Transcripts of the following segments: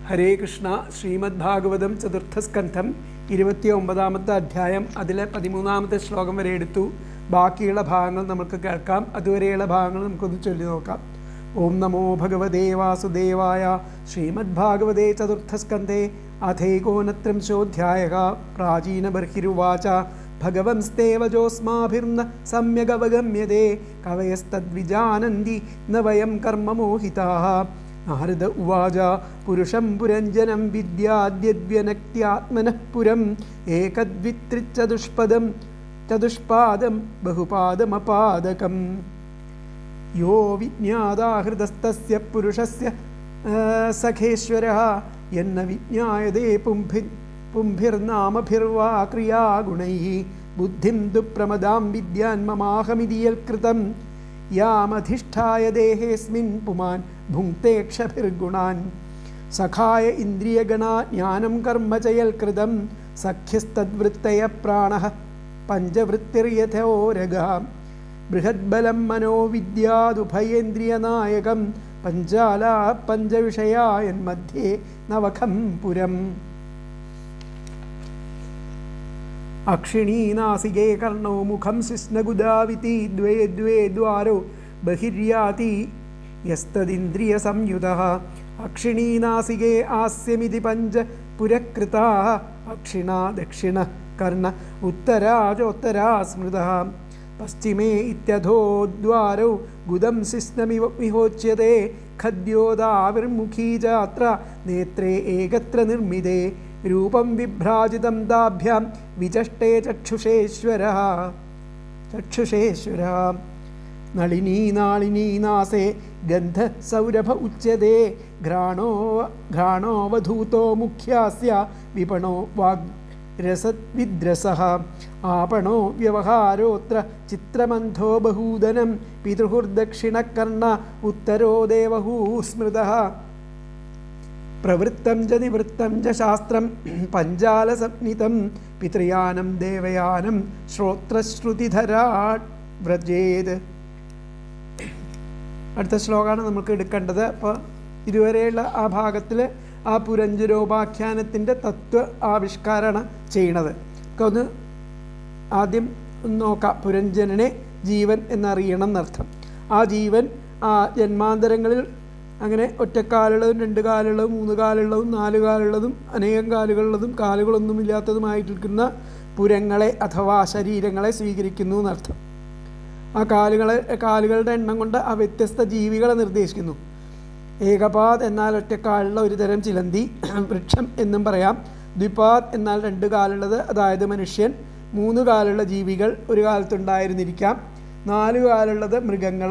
ഹരേ കൃഷ്ണ. ശ്രീമദ് ഭാഗവതം ചതുർത്ഥസ്കന്ധം 29-ാമത്തെ അധ്യായം അതിലെ 13-ാമത്തെ ശ്ലോകം വരെ എടുത്തു. ബാക്കിയുള്ള ഭാഗങ്ങൾ നമുക്ക് കേൾക്കാം. അതുവരെയുള്ള ഭാഗങ്ങൾ നമുക്കൊന്ന് ചൊല്ലി നോക്കാം. ഓം നമോ ഭഗവതേ വാസുദേവായ. ശ്രീമദ് ഭാഗവതേ ചതുർത്ഥസ്കന്ധേ അഥൈകോനത്രിംശോऽധ്യായഃ. പ്രാചീനബർഹിരുവാച ഭഗവംസ്തേവജോസ്മാഭിർന സമ്യഗവഗമ്യതേ കവയസ്തദ്വിജാനന്തി ന വയം കർമ്മമോഹിതാഃ. നാരദ ഉവാച പുരുഷം പുരഞ്ജനം വിദ്യാദ്യദ്വ്യനക്ത്യാത്മനഃ പുരം ഏകദ്വിത്രിചതുഷ്പാദം ബഹുപാദമപാദകം. യോ വിജ്ഞാതാഹൃതസ്തസ്യ പുരുഷസ്യ സഖേശ്വരഃ യന്ന വിജ്ഞായതേ പുംഭിർനാമഭിർവാ ക്രിയാഗുണൈഃ. ബുദ്ധിം ദുപ്രമദാം വിദ്യാൻ മമാഹമിതി യൽകൃതം യാമധിഷ്ഠായ ദേഹേസ്മിൻ പുമാൻ ഭുങ്ക്തേക്ഷഭിർഗുണാൻ. സഖായ ഇന്ദ്രിയഗണാ ജ്ഞാനം കർമ്മ ച യൽകൃതം സഖ്യസ്തദ്വൃത്തയ പ്രാണഃ പഞ്ചവൃത്തിർയഥോരഗഃ. ബൃഹദ്ബലം മനോവിദ്യാദുഭയേന്ദ്രിയനായകം പഞ്ചാലാ പഞ്ചവിഷയായന്മധ്യേ നവഖം പുരം. അക്ഷിണീനാസികേ കർണോ മുഖം ശിശ്നഗുദാവിതി ദ്വേ ദ്വേ ദ്വാരോ ബഹിര്യാതി യസ്തദിന്ദ്രിയ സംയുതഃ. അക്ഷിണീനാസികേ ആസ്യമിതി പഞ്ച പുരകൃതാഃ. അക്ഷിണാ ദക്ഷിണ കർണ ഉത്തരാചോത്തരാ സ്മൃതഃ. പശ്ചിമേ ഇത്യധോ ദ്വാരോ ഗുദം ശിശ്നമിവ വിഹോച്യത്തെ ഖദ്യോദാവിർമുഖീ ചാത്ര നേത്രേ ഏകത്ര നിർമ്മിതേ. രൂപം വിഭ്രാജിതം ദാഭ്യാം വിചഷ്ടേ ചക്ഷുഷേശ്വരഃ. നളിനീനാളിനീനാസേ ഗന്ധ സൗരഭ ഉച്യതേ. ഘ്രാണോവധൂതോ മുഖ്യാസ്യ വിപണോ വാഗ്രസദ്വിദ്രസഃ. ആപണോ വ്യവഹാരോത്ര ചിത്രമന്ധോ ബഹൂദനം പിതൃഹുർദക്ഷിണകർണ ഉത്തരോ ദേവഹൂ സ്മൃതഃ. പ്രവൃത്തം ച നിവൃത്തം ച ശാസ്ത്രം പഞ്ചാലസംഹിതം പിതൃയാനം ദേവയാനം ശ്രോത്രശ്രുതിധരാട് വ്രജേത്. അടുത്ത ശ്ലോകമാണ് നമുക്ക് എടുക്കേണ്ടത്. അപ്പോൾ ഇതുവരെയുള്ള ആ ഭാഗത്തിൽ ആ പുരഞ്ജരോപാഖ്യാനത്തിൻ്റെ തത്വ ആവിഷ്കാരമാണ് ചെയ്യണത്. ഒന്ന് ആദ്യം നോക്കാം. പുരഞ്ജനനെ ജീവൻ എന്നറിയണം എന്നർത്ഥം. ആ ജീവൻ ആ ജന്മാന്തരങ്ങളിൽ അങ്ങനെ ഒറ്റക്കാലുള്ളതും രണ്ട് കാലുള്ളതും മൂന്ന് കാലുള്ളതും നാല് കാലുള്ളതും അനേകം കാലുകളുള്ളതും കാലുകളൊന്നുമില്ലാത്തതുമായിട്ടിരിക്കുന്ന പുരങ്ങളെ അഥവാ ശരീരങ്ങളെ സ്വീകരിക്കുന്നു എന്നർത്ഥം. ആ കാലുകളുടെ എണ്ണം കൊണ്ട് ആ വ്യത്യസ്ത ജീവികളെ നിർദ്ദേശിക്കുന്നു. ഏകപാദ് എന്നാൽ ഒറ്റക്കാലുള്ള ഒരു തരം ചിലന്തി, വൃക്ഷം എന്നും പറയാം. ദ്വിപാദ് എന്നാൽ രണ്ട് കാലുള്ളത്, അതായത് മനുഷ്യൻ. മൂന്ന് കാലുള്ള ജീവികൾ ഒരു കാലത്തുണ്ടായിരുന്നിരിക്കാം. നാല് കാലുള്ളത് മൃഗങ്ങൾ,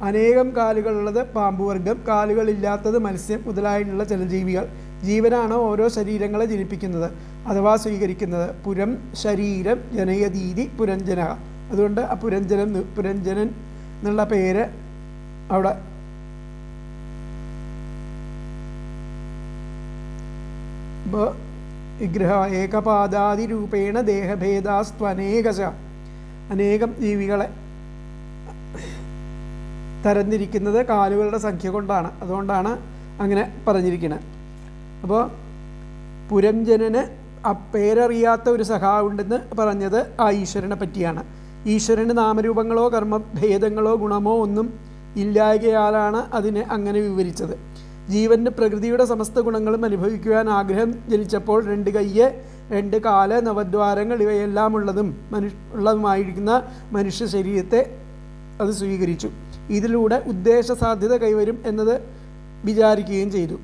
അനേകം കാലുകളുള്ളത് പാമ്പുവർഗം, കാലുകളില്ലാത്തത് മത്സ്യം മുതലായിട്ടുള്ള ചില ജീവികൾ. ജീവനാണ് ഓരോ ശരീരങ്ങളെ ജനിപ്പിക്കുന്നത് അഥവാ സ്വീകരിക്കുന്നത്. പുരം ശരീരം ജനയതീതി പുരഞ്ജന. അതുകൊണ്ട് ആ പുരഞ്ജനൻ എന്നുള്ള പേര് അവിടെ വിഗ്രഹ ഏകപാദാദിരൂപേണ ദേഹഭേദാസ്ത്വനേകശ. അനേകം ജീവികളെ തരംതിരിക്കുന്നത് കാലുകളുടെ സംഖ്യ കൊണ്ടാണ്. അതുകൊണ്ടാണ് അങ്ങനെ പറഞ്ഞിരിക്കുന്നത്. അപ്പോൾ പുരഞ്ജനന് ആ പേരറിയാത്ത ഒരു സഖാവുണ്ടെന്ന് പറഞ്ഞത് ആ ഈശ്വരനെ പറ്റിയാണ്. ഈശ്വരന് നാമരൂപങ്ങളോ കർമ്മഭേദങ്ങളോ ഗുണമോ ഒന്നും ഇല്ലായകയാലാണ് അതിനെ അങ്ങനെ വിവരിച്ചത്. ജീവന് പ്രകൃതിയുടെ സമസ്ത ഗുണങ്ങളും അനുഭവിക്കുവാൻ ആഗ്രഹം ജനിച്ചപ്പോൾ രണ്ട് കയ്യ്, രണ്ട് കാല്, നവദ്വാരങ്ങൾ ഇവയെല്ലാം ഉള്ളതുമായിരിക്കുന്ന മനുഷ്യ ശരീരത്തെ അത് സ്വീകരിച്ചു. ഇതിലൂടെ ഉദ്ദേശ സാധ്യത കൈവരും എന്നത് വിചാരിക്കുകയും ചെയ്തു.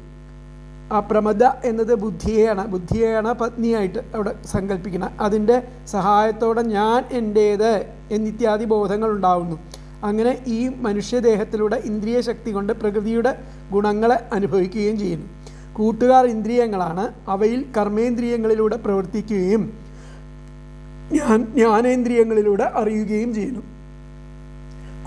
ആ പ്രമദ എന്നത് ബുദ്ധിയെയാണ് പത്നിയായിട്ട് അവിടെ സങ്കല്പിക്കണം. അതിൻ്റെ സഹായത്തോടെ ഞാൻ എൻ്റേത് എന്നിത്യാദി ബോധങ്ങൾ ഉണ്ടാവുന്നു. അങ്ങനെ ഈ മനുഷ്യദേഹത്തിലൂടെ ഇന്ദ്രിയ ശക്തി കൊണ്ട് പ്രകൃതിയുടെ ഗുണങ്ങളെ അനുഭവിക്കുകയും ചെയ്യുന്നു. കൂട്ടുകാർ ഇന്ദ്രിയങ്ങളാണ്. അവയിൽ കർമ്മേന്ദ്രിയങ്ങളിലൂടെ പ്രവർത്തിക്കുകയും ജ്ഞാനേന്ദ്രിയങ്ങളിലൂടെ അറിയുകയും ചെയ്യുന്നു.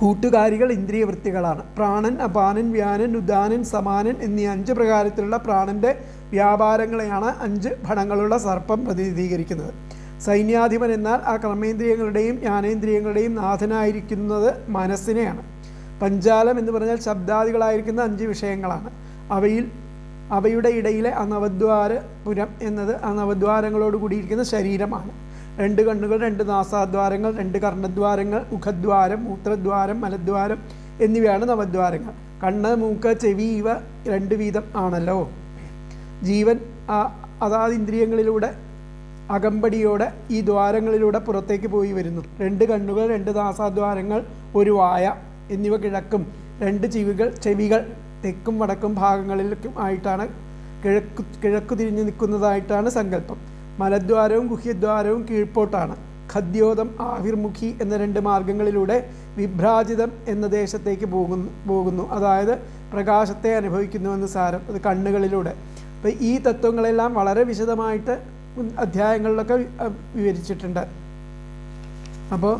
കൂട്ടുകാരികൾ ഇന്ദ്രിയവൃത്തികളാണ്. പ്രാണൻ, അപാനൻ, വ്യാനൻ, ഉദാനൻ, സമാനൻ എന്നീ 5 പ്രകാരത്തിലുള്ള പ്രാണൻ്റെ വ്യാപാരങ്ങളെയാണ് 5 ഫണങ്ങളുള്ള സർപ്പം പ്രതിനിധീകരിക്കുന്നത്. സൈന്യാധിപൻ എന്നാൽ ആ കർമ്മേന്ദ്രിയങ്ങളുടെയും ജ്ഞാനേന്ദ്രിയങ്ങളുടെയും നാഥനായിരിക്കുന്നത് മനസ്സിനെയാണ്. പഞ്ചാലം എന്ന് പറഞ്ഞാൽ ശബ്ദാദികളായിരിക്കുന്ന 5 വിഷയങ്ങളാണ്. അവയിൽ അവയുടെ ഇടയിലെ ആ നവദ്വാരപുരം എന്നത് ആ നവദ്വാരങ്ങളോട് കൂടിയിരിക്കുന്ന ശരീരമാണ്. 2 കണ്ണുകൾ, 2 നാസാദ്വാരങ്ങൾ, 2 കർണദ്വാരങ്ങൾ, മുഖദ്വാരം, മൂത്രദ്വാരം, മലദ്വാരം എന്നിവയാണ് നവദ്വാരങ്ങൾ. കണ്ണ്, മൂക്ക്, ചെവി ഇവ 2 വീതം ആണല്ലോ. ജീവൻ അതാത് ഇന്ദ്രിയങ്ങളിലൂടെ അകമ്പടിയോടെ ഈ ദ്വാരങ്ങളിലൂടെ പുറത്തേക്ക് പോയി വരുന്നു. 2 കണ്ണുകൾ, 2 നാസാദ്വാരങ്ങൾ, 1 വായ എന്നിവ കിഴക്കും, 2 ചെവികൾ തെക്കും വടക്കും ഭാഗങ്ങളിലേക്കും ആയിട്ടാണ് കിഴക്കു തിരിഞ്ഞു നിൽക്കുന്നതായിട്ടാണ് സങ്കല്പം. മലദ്വാരവും ഗുഹ്യദ്വാരവും കീഴ്പോട്ടാണ്. ഖദ്യോതം, ആവിർമുഖി എന്ന 2 മാർഗങ്ങളിലൂടെ വിഭ്രാജിതം എന്ന ദേശത്തേക്ക് പോകുന്നു. അതായത് പ്രകാശത്തെ അനുഭവിക്കുന്നുവെന്ന് സാരം. അത് കണ്ണുകളിലൂടെ. അപ്പോൾ ഈ തത്വങ്ങളെല്ലാം വളരെ വിശദമായിട്ട് അധ്യായങ്ങളിലൊക്കെ വിവരിച്ചിട്ടുണ്ട്. അപ്പോൾ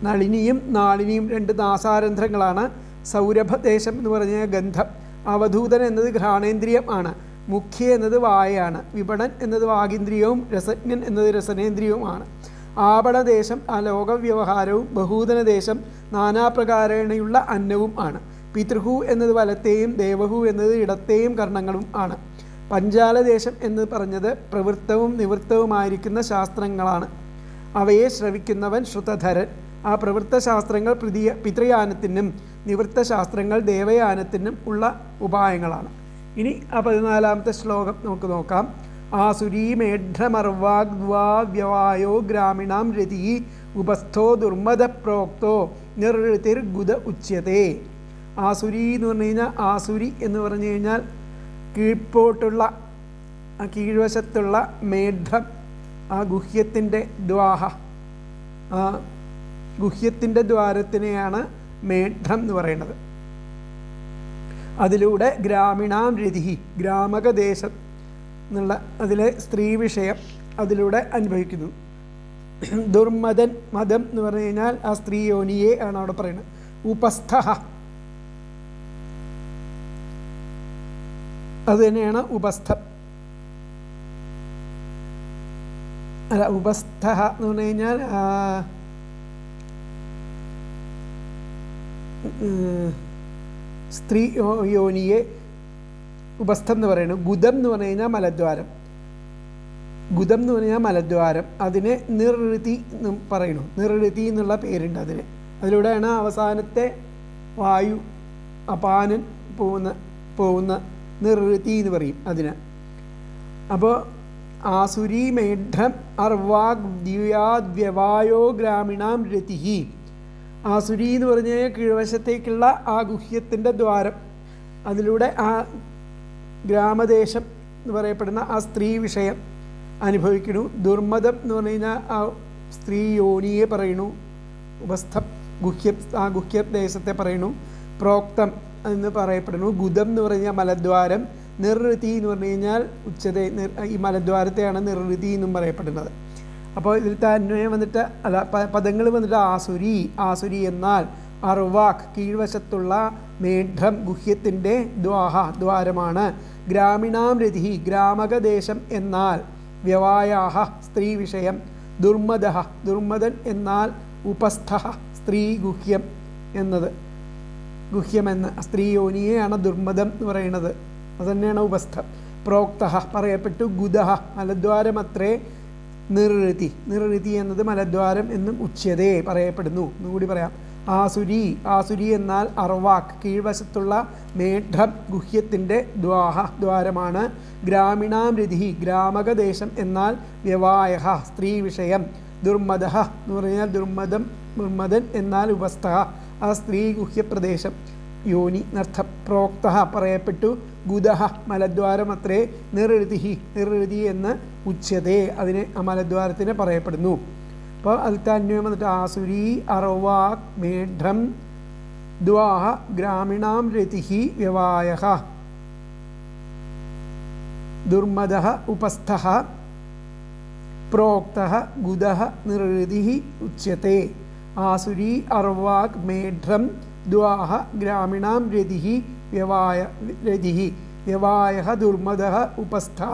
നളിനിയും നാളിനിയും 2 നാസാരന്ധ്രങ്ങളാണ്. സൗരഭദേശം എന്ന് പറഞ്ഞ ഗന്ധം. അവധൂതൻ എന്നത് ഘ്രാണേന്ദ്രിയം ആണ്. മുഖ്യ എന്നത് വായയാണ്. വിപണൻ എന്നത് വാഗിന്ദ്രിയവും രസജ്ഞൻ എന്നത് രസനേന്ദ്രിയവുമാണ്. ആപണദേശം ലോകവ്യവഹാരവും ബഹൂദനദേശം നാനാപ്രകാരേണയുള്ള അന്നവും ആണ്. പിതൃഹു എന്നത് വലത്തെയും ദേവഹു എന്നത് ഇടത്തെയും കർണങ്ങളും ആണ്. പഞ്ചാലദേശം എന്ന് പറഞ്ഞത് പ്രവൃത്തവും നിവൃത്തവുമായിരിക്കുന്ന ശാസ്ത്രങ്ങളാണ്. അവയെ ശ്രവിക്കുന്നവൻ ശ്രുതധരൻ. ആ പ്രവൃത്ത ശാസ്ത്രങ്ങൾ പിതൃയാനത്തിനും നിവൃത്ത ശാസ്ത്രങ്ങൾ ദേവയാനത്തിനും ഉള്ള ഉപായങ്ങളാണ്. ഇനി ആ 14ാമത്തെ ശ്ലോകം നമുക്ക് നോക്കാം. ആസുരീ മേഢ്രമർവാഗ്വാവ്യവായോ ഗ്രാമിണാം രതി ഉപസ്ഥോ ദുർമദ പ്രോക്തോ നിർത്തിർഗുദ ഉച്യത്തെ. ആസുരി എന്ന് പറഞ്ഞു കഴിഞ്ഞാൽ, ആസുരി എന്ന് പറഞ്ഞു കഴിഞ്ഞാൽ കീഴ്പോട്ടുള്ള കീഴ്വശത്തുള്ള മേഢ്രം, ആ ഗുഹ്യത്തിൻ്റെ ദ്വാഹ, ആ ഗുഹ്യത്തിൻ്റെ ദ്വാരത്തിനെയാണ് മേഢ്രം എന്ന് പറയുന്നത്. അതിലൂടെ ഗ്രാമിണാം രതി, ഗ്രാമകദേശം എന്നുള്ള അതിലെ സ്ത്രീ വിഷയം അതിലൂടെ അനുഭവിക്കുന്നു. ദുർമദൻ, മദം എന്ന് പറഞ്ഞു കഴിഞ്ഞാൽ ആ സ്ത്രീ യോനിയെ ആണ് അവിടെ പറയുന്നത്. ഉപസ്ഥ, അത് തന്നെയാണ് ഉപസ്ഥം. അല്ല, ഉപസ്ഥ എന്ന് പറഞ്ഞു കഴിഞ്ഞാൽ സ്ത്രീ യോനിയെ ഉപസ്ഥം എന്ന് പറയുന്നത്. ഗുദം എന്ന് പറഞ്ഞു കഴിഞ്ഞാൽ മലദ്വാരം. ഗുദം എന്ന് പറഞ്ഞാൽ മലദ്വാരം. അതിനെ നിർഋതി എന്നും പറയുന്നു. നിർഋതി എന്നുള്ള പേരുണ്ട് അതിന്. അതിലൂടെയാണ് അവസാനത്തെ വായു അപാനൻ പോകുന്ന നിർഋതി എന്ന് പറയും അതിന്. അപ്പോൾ ആസുരി മേഢ്രം അർവാഗ്ദ്യുയാദ്വ്യവായോ ഗ്രാമിണാം രതി. ആസുരി എന്ന് പറഞ്ഞു കഴിഞ്ഞാൽ കീഴ്വശത്തേക്കുള്ള ആ ഗുഹ്യത്തിൻ്റെ ദ്വാരം, അതിലൂടെ ആ ഗ്രാമദേശം എന്ന് പറയപ്പെടുന്ന ആ സ്ത്രീ വിഷയം അനുഭവിക്കുന്നു. ദുർമദം എന്ന് പറഞ്ഞു കഴിഞ്ഞാൽ ആ സ്ത്രീ യോനിയെ പറയുന്നു. ഉപസ്ഥം ആ ഗുഹ്യദേശത്തെ പറയുന്നു. പ്രോക്തം എന്ന് പറയപ്പെടുന്നു. ഗുദം എന്ന് പറഞ്ഞാൽ മലദ്വാരം. നിർഋതി എന്ന് പറഞ്ഞു കഴിഞ്ഞാൽ ഉച്ചത, ഈ മലദ്വാരത്തെയാണ് നിർഋതി എന്നും പറയപ്പെടുന്നത്. അപ്പോൾ ഇതിലത്തെ അന്വയം വന്നിട്ട് അല്ല, പദങ്ങൾ വന്നിട്ട് ആസുരി. ആസുരി എന്നാൽ അർവാക്, കീഴ്വശത്തുള്ള മേഢം, ഗുഹ്യത്തിൻ്റെ ദ്വാരമാണ്. ഗ്രാമിണാം രതി, ഗ്രാമകദേശം എന്നാൽ വ്യവായാഹ, സ്ത്രീ വിഷയം. ദുർമദഃ, ദുർമദൻ എന്നാൽ ഉപസ്ഥ, സ്ത്രീ ഗുഹ്യം എന്നത്. ഗുഹ്യമെന്ന് സ്ത്രീ യോനിയെയാണ് ദുർമദം എന്ന് പറയുന്നത്. അതുതന്നെയാണ് ഉപസ്ഥം. പ്രോക്ത പറയപ്പെട്ടു. ഗുദഃ, മലദ്വാരമത്രേ. നിർഋതി, നിർഋതി എന്നത് മലദ്വാരം എന്നും ഉച്യതേ പറയപ്പെടുന്നു. എന്നുകൂടി പറയാം. ആസുരി, ആസുരി എന്നാൽ അർവാക്, കീഴ്വശത്തുള്ള മേഢം, ഗുഹ്യത്തിൻ്റെ ദ്വാരമാണ്. ഗ്രാമിണാം രതി, ഗ്രാമകദേശം എന്നാൽ വ്യവായഹ, സ്ത്രീ വിഷയം. ദുർമദഃ എന്ന് പറഞ്ഞാൽ ദുർമദൻ എന്നാൽ ഉപസ്ഥ, ആ സ്ത്രീ ഗുഹ്യപ്രദേശം, യോനി നർത്ഥം. പ്രോക്ത പറയപ്പെട്ടു. ഗുദഃ മലദ്വാരമത്രേ. നിർഋതി, നിർഋതി എന്ന് ഉച്യതേ, അതിനെ ആ മലദ്വാരത്തിനെ പറയപ്പെടുന്നു. അപ്പോൾ അതിലത്തെ അന്വയം വന്നിട്ട് ആസുരി അർവാക് മേഢ്രം ദ്വാഹ ഗ്രാമിണാം രതി വ്യവായഹ ദുർമദഃ ഉപസ്ഥഃ പ്രോക്തഃ ഗുദഃ നിർഋതി ഉച്യത്തെ. ആസുരി അർവാക് മേഢ്രം ദ്വാഹ ഗ്രാമിണാം രതി വ്യവായഹ ദുർമദഃ ഉപസ്ഥഃ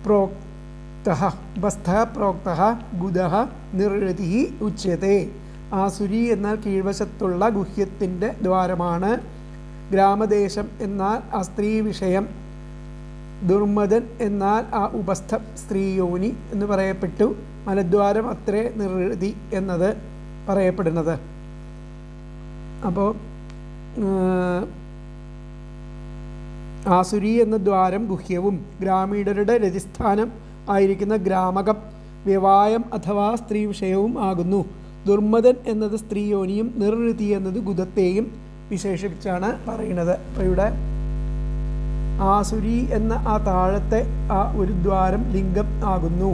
പ്രോക്തഃ ഉപസ്ഥഃ പ്രോക്തഃ ഗുദഃ നിർഋതി ഉച്യത്തെ. ആസുരി എന്നാൽ കീഴ്വശത്തുള്ള ഗുഹ്യത്തിൻ്റെ ദ്വാരമാണ്. ഗ്രാമദേശം എന്നാൽ ആ സ്ത്രീ വിഷയം, ദുർമദൻ എന്നാൽ ആ ഉപസ്ഥ സ്ത്രീയോനി എന്ന് പറയപ്പെട്ടു. മലദ്വാരം അത്രേ നിർഹൃതി എന്നത് പറയപ്പെടുന്നത്. അപ്പോൾ ആസുരി എന്ന ദ്വാരം ഗുഹ്യവും ഗ്രാമീണരുടെ രതിസ്ഥാനം ആയിരിക്കുന്ന ഗ്രാമകം വ്യവായം അഥവാ സ്ത്രീ വിഷയവും ആകുന്നു. ദുർമദൻ എന്നത് സ്ത്രീയോനിയും നിർഹൃതി എന്നത് ഗുദത്തെയും വിശേഷിപ്പിച്ചാണ് പറയുന്നത്. അപ്പോൾ ഇവിടെ ആസുരി എന്ന ആ താഴത്തെ ആ ഒരു ദ്വാരം ലിംഗം ആകുന്നു.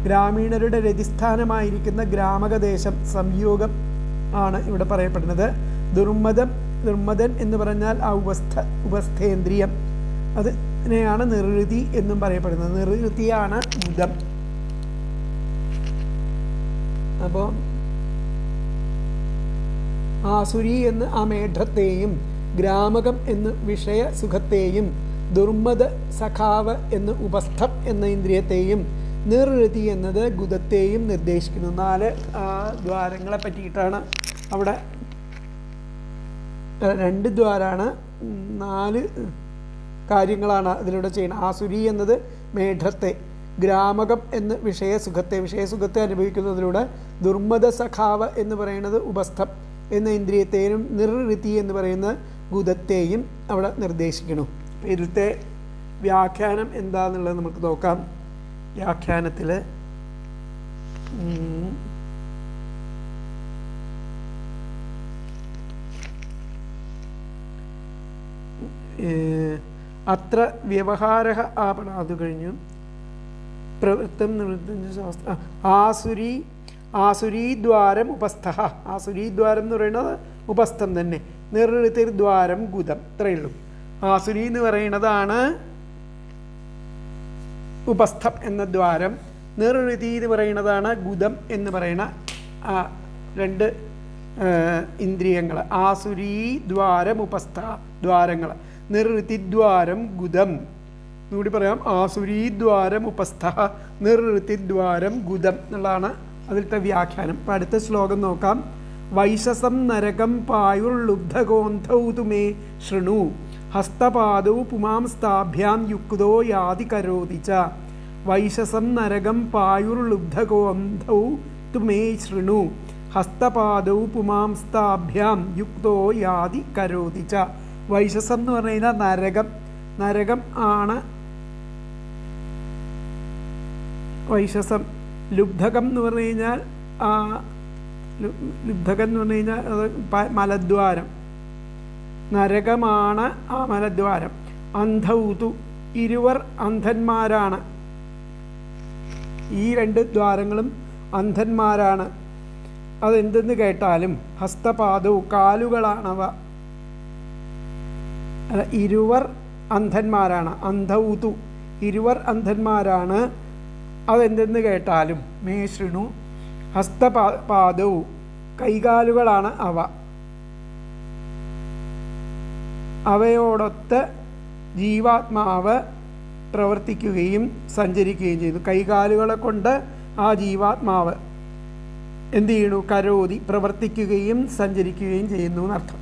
ഗ്രാമീണരുടെ രതിസ്ഥാനമായിരിക്കുന്ന ഗ്രാമകദേശം സംയോഗം ആണ് ഇവിടെ പറയപ്പെടുന്നത്. ദുർമദൻ എന്ന് പറഞ്ഞാൽ ആ ഉപസ്ഥേന്ദ്രിയം, അതിനെയാണ് നിർഹൃതി എന്നും പറയപ്പെടുന്നത്. നിർഹൃതിയാണ് ബുധം. അപ്പോൾ ആസുരി എന്ന് ആ മേഢത്തെയും ഗ്രാമകം എന്ന് വിഷയ സുഖത്തെയും ദുർമദ സഖാവ് എന്ന് ഉപസ്ഥം എന്ന ഇന്ദ്രിയത്തെയും നിർഹൃതി എന്നത് ഗുദത്തെയും നിർദ്ദേശിക്കുന്നു. 4 ദ്വാരങ്ങളെ പറ്റിയിട്ടാണ് അവിടെ 2 ദ്വാരാണ്, 4 കാര്യങ്ങളാണ് അതിലൂടെ ചെയ്യുന്നത്. ആസുരി എന്നത് മേഢത്തെ, ഗ്രാമകം എന്ന് വിഷയസുഖത്തെ അനുഭവിക്കുന്നതിലൂടെ ദുർമദ സഖാവ് എന്ന് പറയുന്നത് ഉപസ്ഥം എന്ന ഇന്ദ്രിയത്തെയും നിർഹൃതി എന്ന് പറയുന്ന ഗുദത്തെയും അവിടെ നിർദ്ദേശിക്കുന്നു. ഇതിലത്തെ വ്യാഖ്യാനം എന്താണെന്നുള്ളത് നമുക്ക് നോക്കാം. വ്യാഖ്യാനത്തിൽ അത്ര വ്യവഹാര അത് കഴിഞ്ഞു. പ്രവൃത്തം നിവൃത്തം ശാസ്ത്ര ആസുരീദ്വാരം ഉപസ്ഥ. ആസുരീദ്വാരം എന്ന് പറയുന്നത് ഉപസ്ഥം തന്നെ. നിർഹൃതിർദ്വാരം ഗുദം, ഇത്രയേ ഉള്ളൂ. ആസുരി എന്ന് പറയുന്നതാണ് ഉപസ്ഥം എന്ന ദ്വാരം, നിർഹൃതി എന്ന് പറയുന്നതാണ് ഗുദം എന്ന് പറയുന്ന 2 ഇന്ദ്രിയങ്ങൾ. ആസുരീ ദ്വാരം ഉപസ്ഥ ദ്വാരങ്ങൾ, നിർഹൃതിദ്വാരം ഗുദം. എന്നുകൂടി പറയാം, ആസുരീദ്വാരം ഉപസ്ഥ നിർഹൃതിദ്വാരം ഗുദം എന്നുള്ളതാണ് അതിലത്തെ വ്യാഖ്യാനം. അപ്പം അടുത്ത ശ്ലോകം നോക്കാം. വൈശസം നരകം പായുർലുബ്ധഗോന്ധൗ തുമേ ശൃണു ഹസ്തപാദൗ പുമാംസ്താഭ്യാം യുക്തോ യാതി കരോതി ച. വൈശസം നരകം പായുർലുബ്ധഗോന്ധൗ തുമേ ശൃണു ഹസ്തപാദൗ പുമാംസ്താഭ്യാം യുക്തോ യാതി കരോതി ച. വൈശസം എന്ന് പറഞ്ഞു കഴിഞ്ഞാൽ നരകം ആണ് വൈശസം. ലുബ്ധകം എന്ന് പറഞ്ഞു കഴിഞ്ഞാൽ അത് മലദ്വാരം, നരകമാണ് ആ മലദ്വാരം. അന്ധൗതു ഇരുവർ അന്ധന്മാരാണ്. ഈ 2 ദ്വാരങ്ങളും അന്ധന്മാരാണ്. അതെന്തെന്ന് കേട്ടാലും ഹസ്തപാദവും കാലുകളാണവ. ഇരുവർ അന്ധന്മാരാണ്. അന്ധൗതു ഇരുവർ അന്ധന്മാരാണ്. അതെന്തെന്ന് കേട്ടാലും മേ ശൃണു ഹസ്തപാദവും കൈകാലുകളാണ് അവ. അവയോടൊത്ത് ജീവാത്മാവ് പ്രവർത്തിക്കുകയും സഞ്ചരിക്കുകയും ചെയ്യുന്നു. കൈകാലുകളെ കൊണ്ട് ആ ജീവാത്മാവ് എന്ത് ചെയ്യണു? കരോതി പ്രവർത്തിക്കുകയും സഞ്ചരിക്കുകയും ചെയ്യുന്നു എന്നർത്ഥം.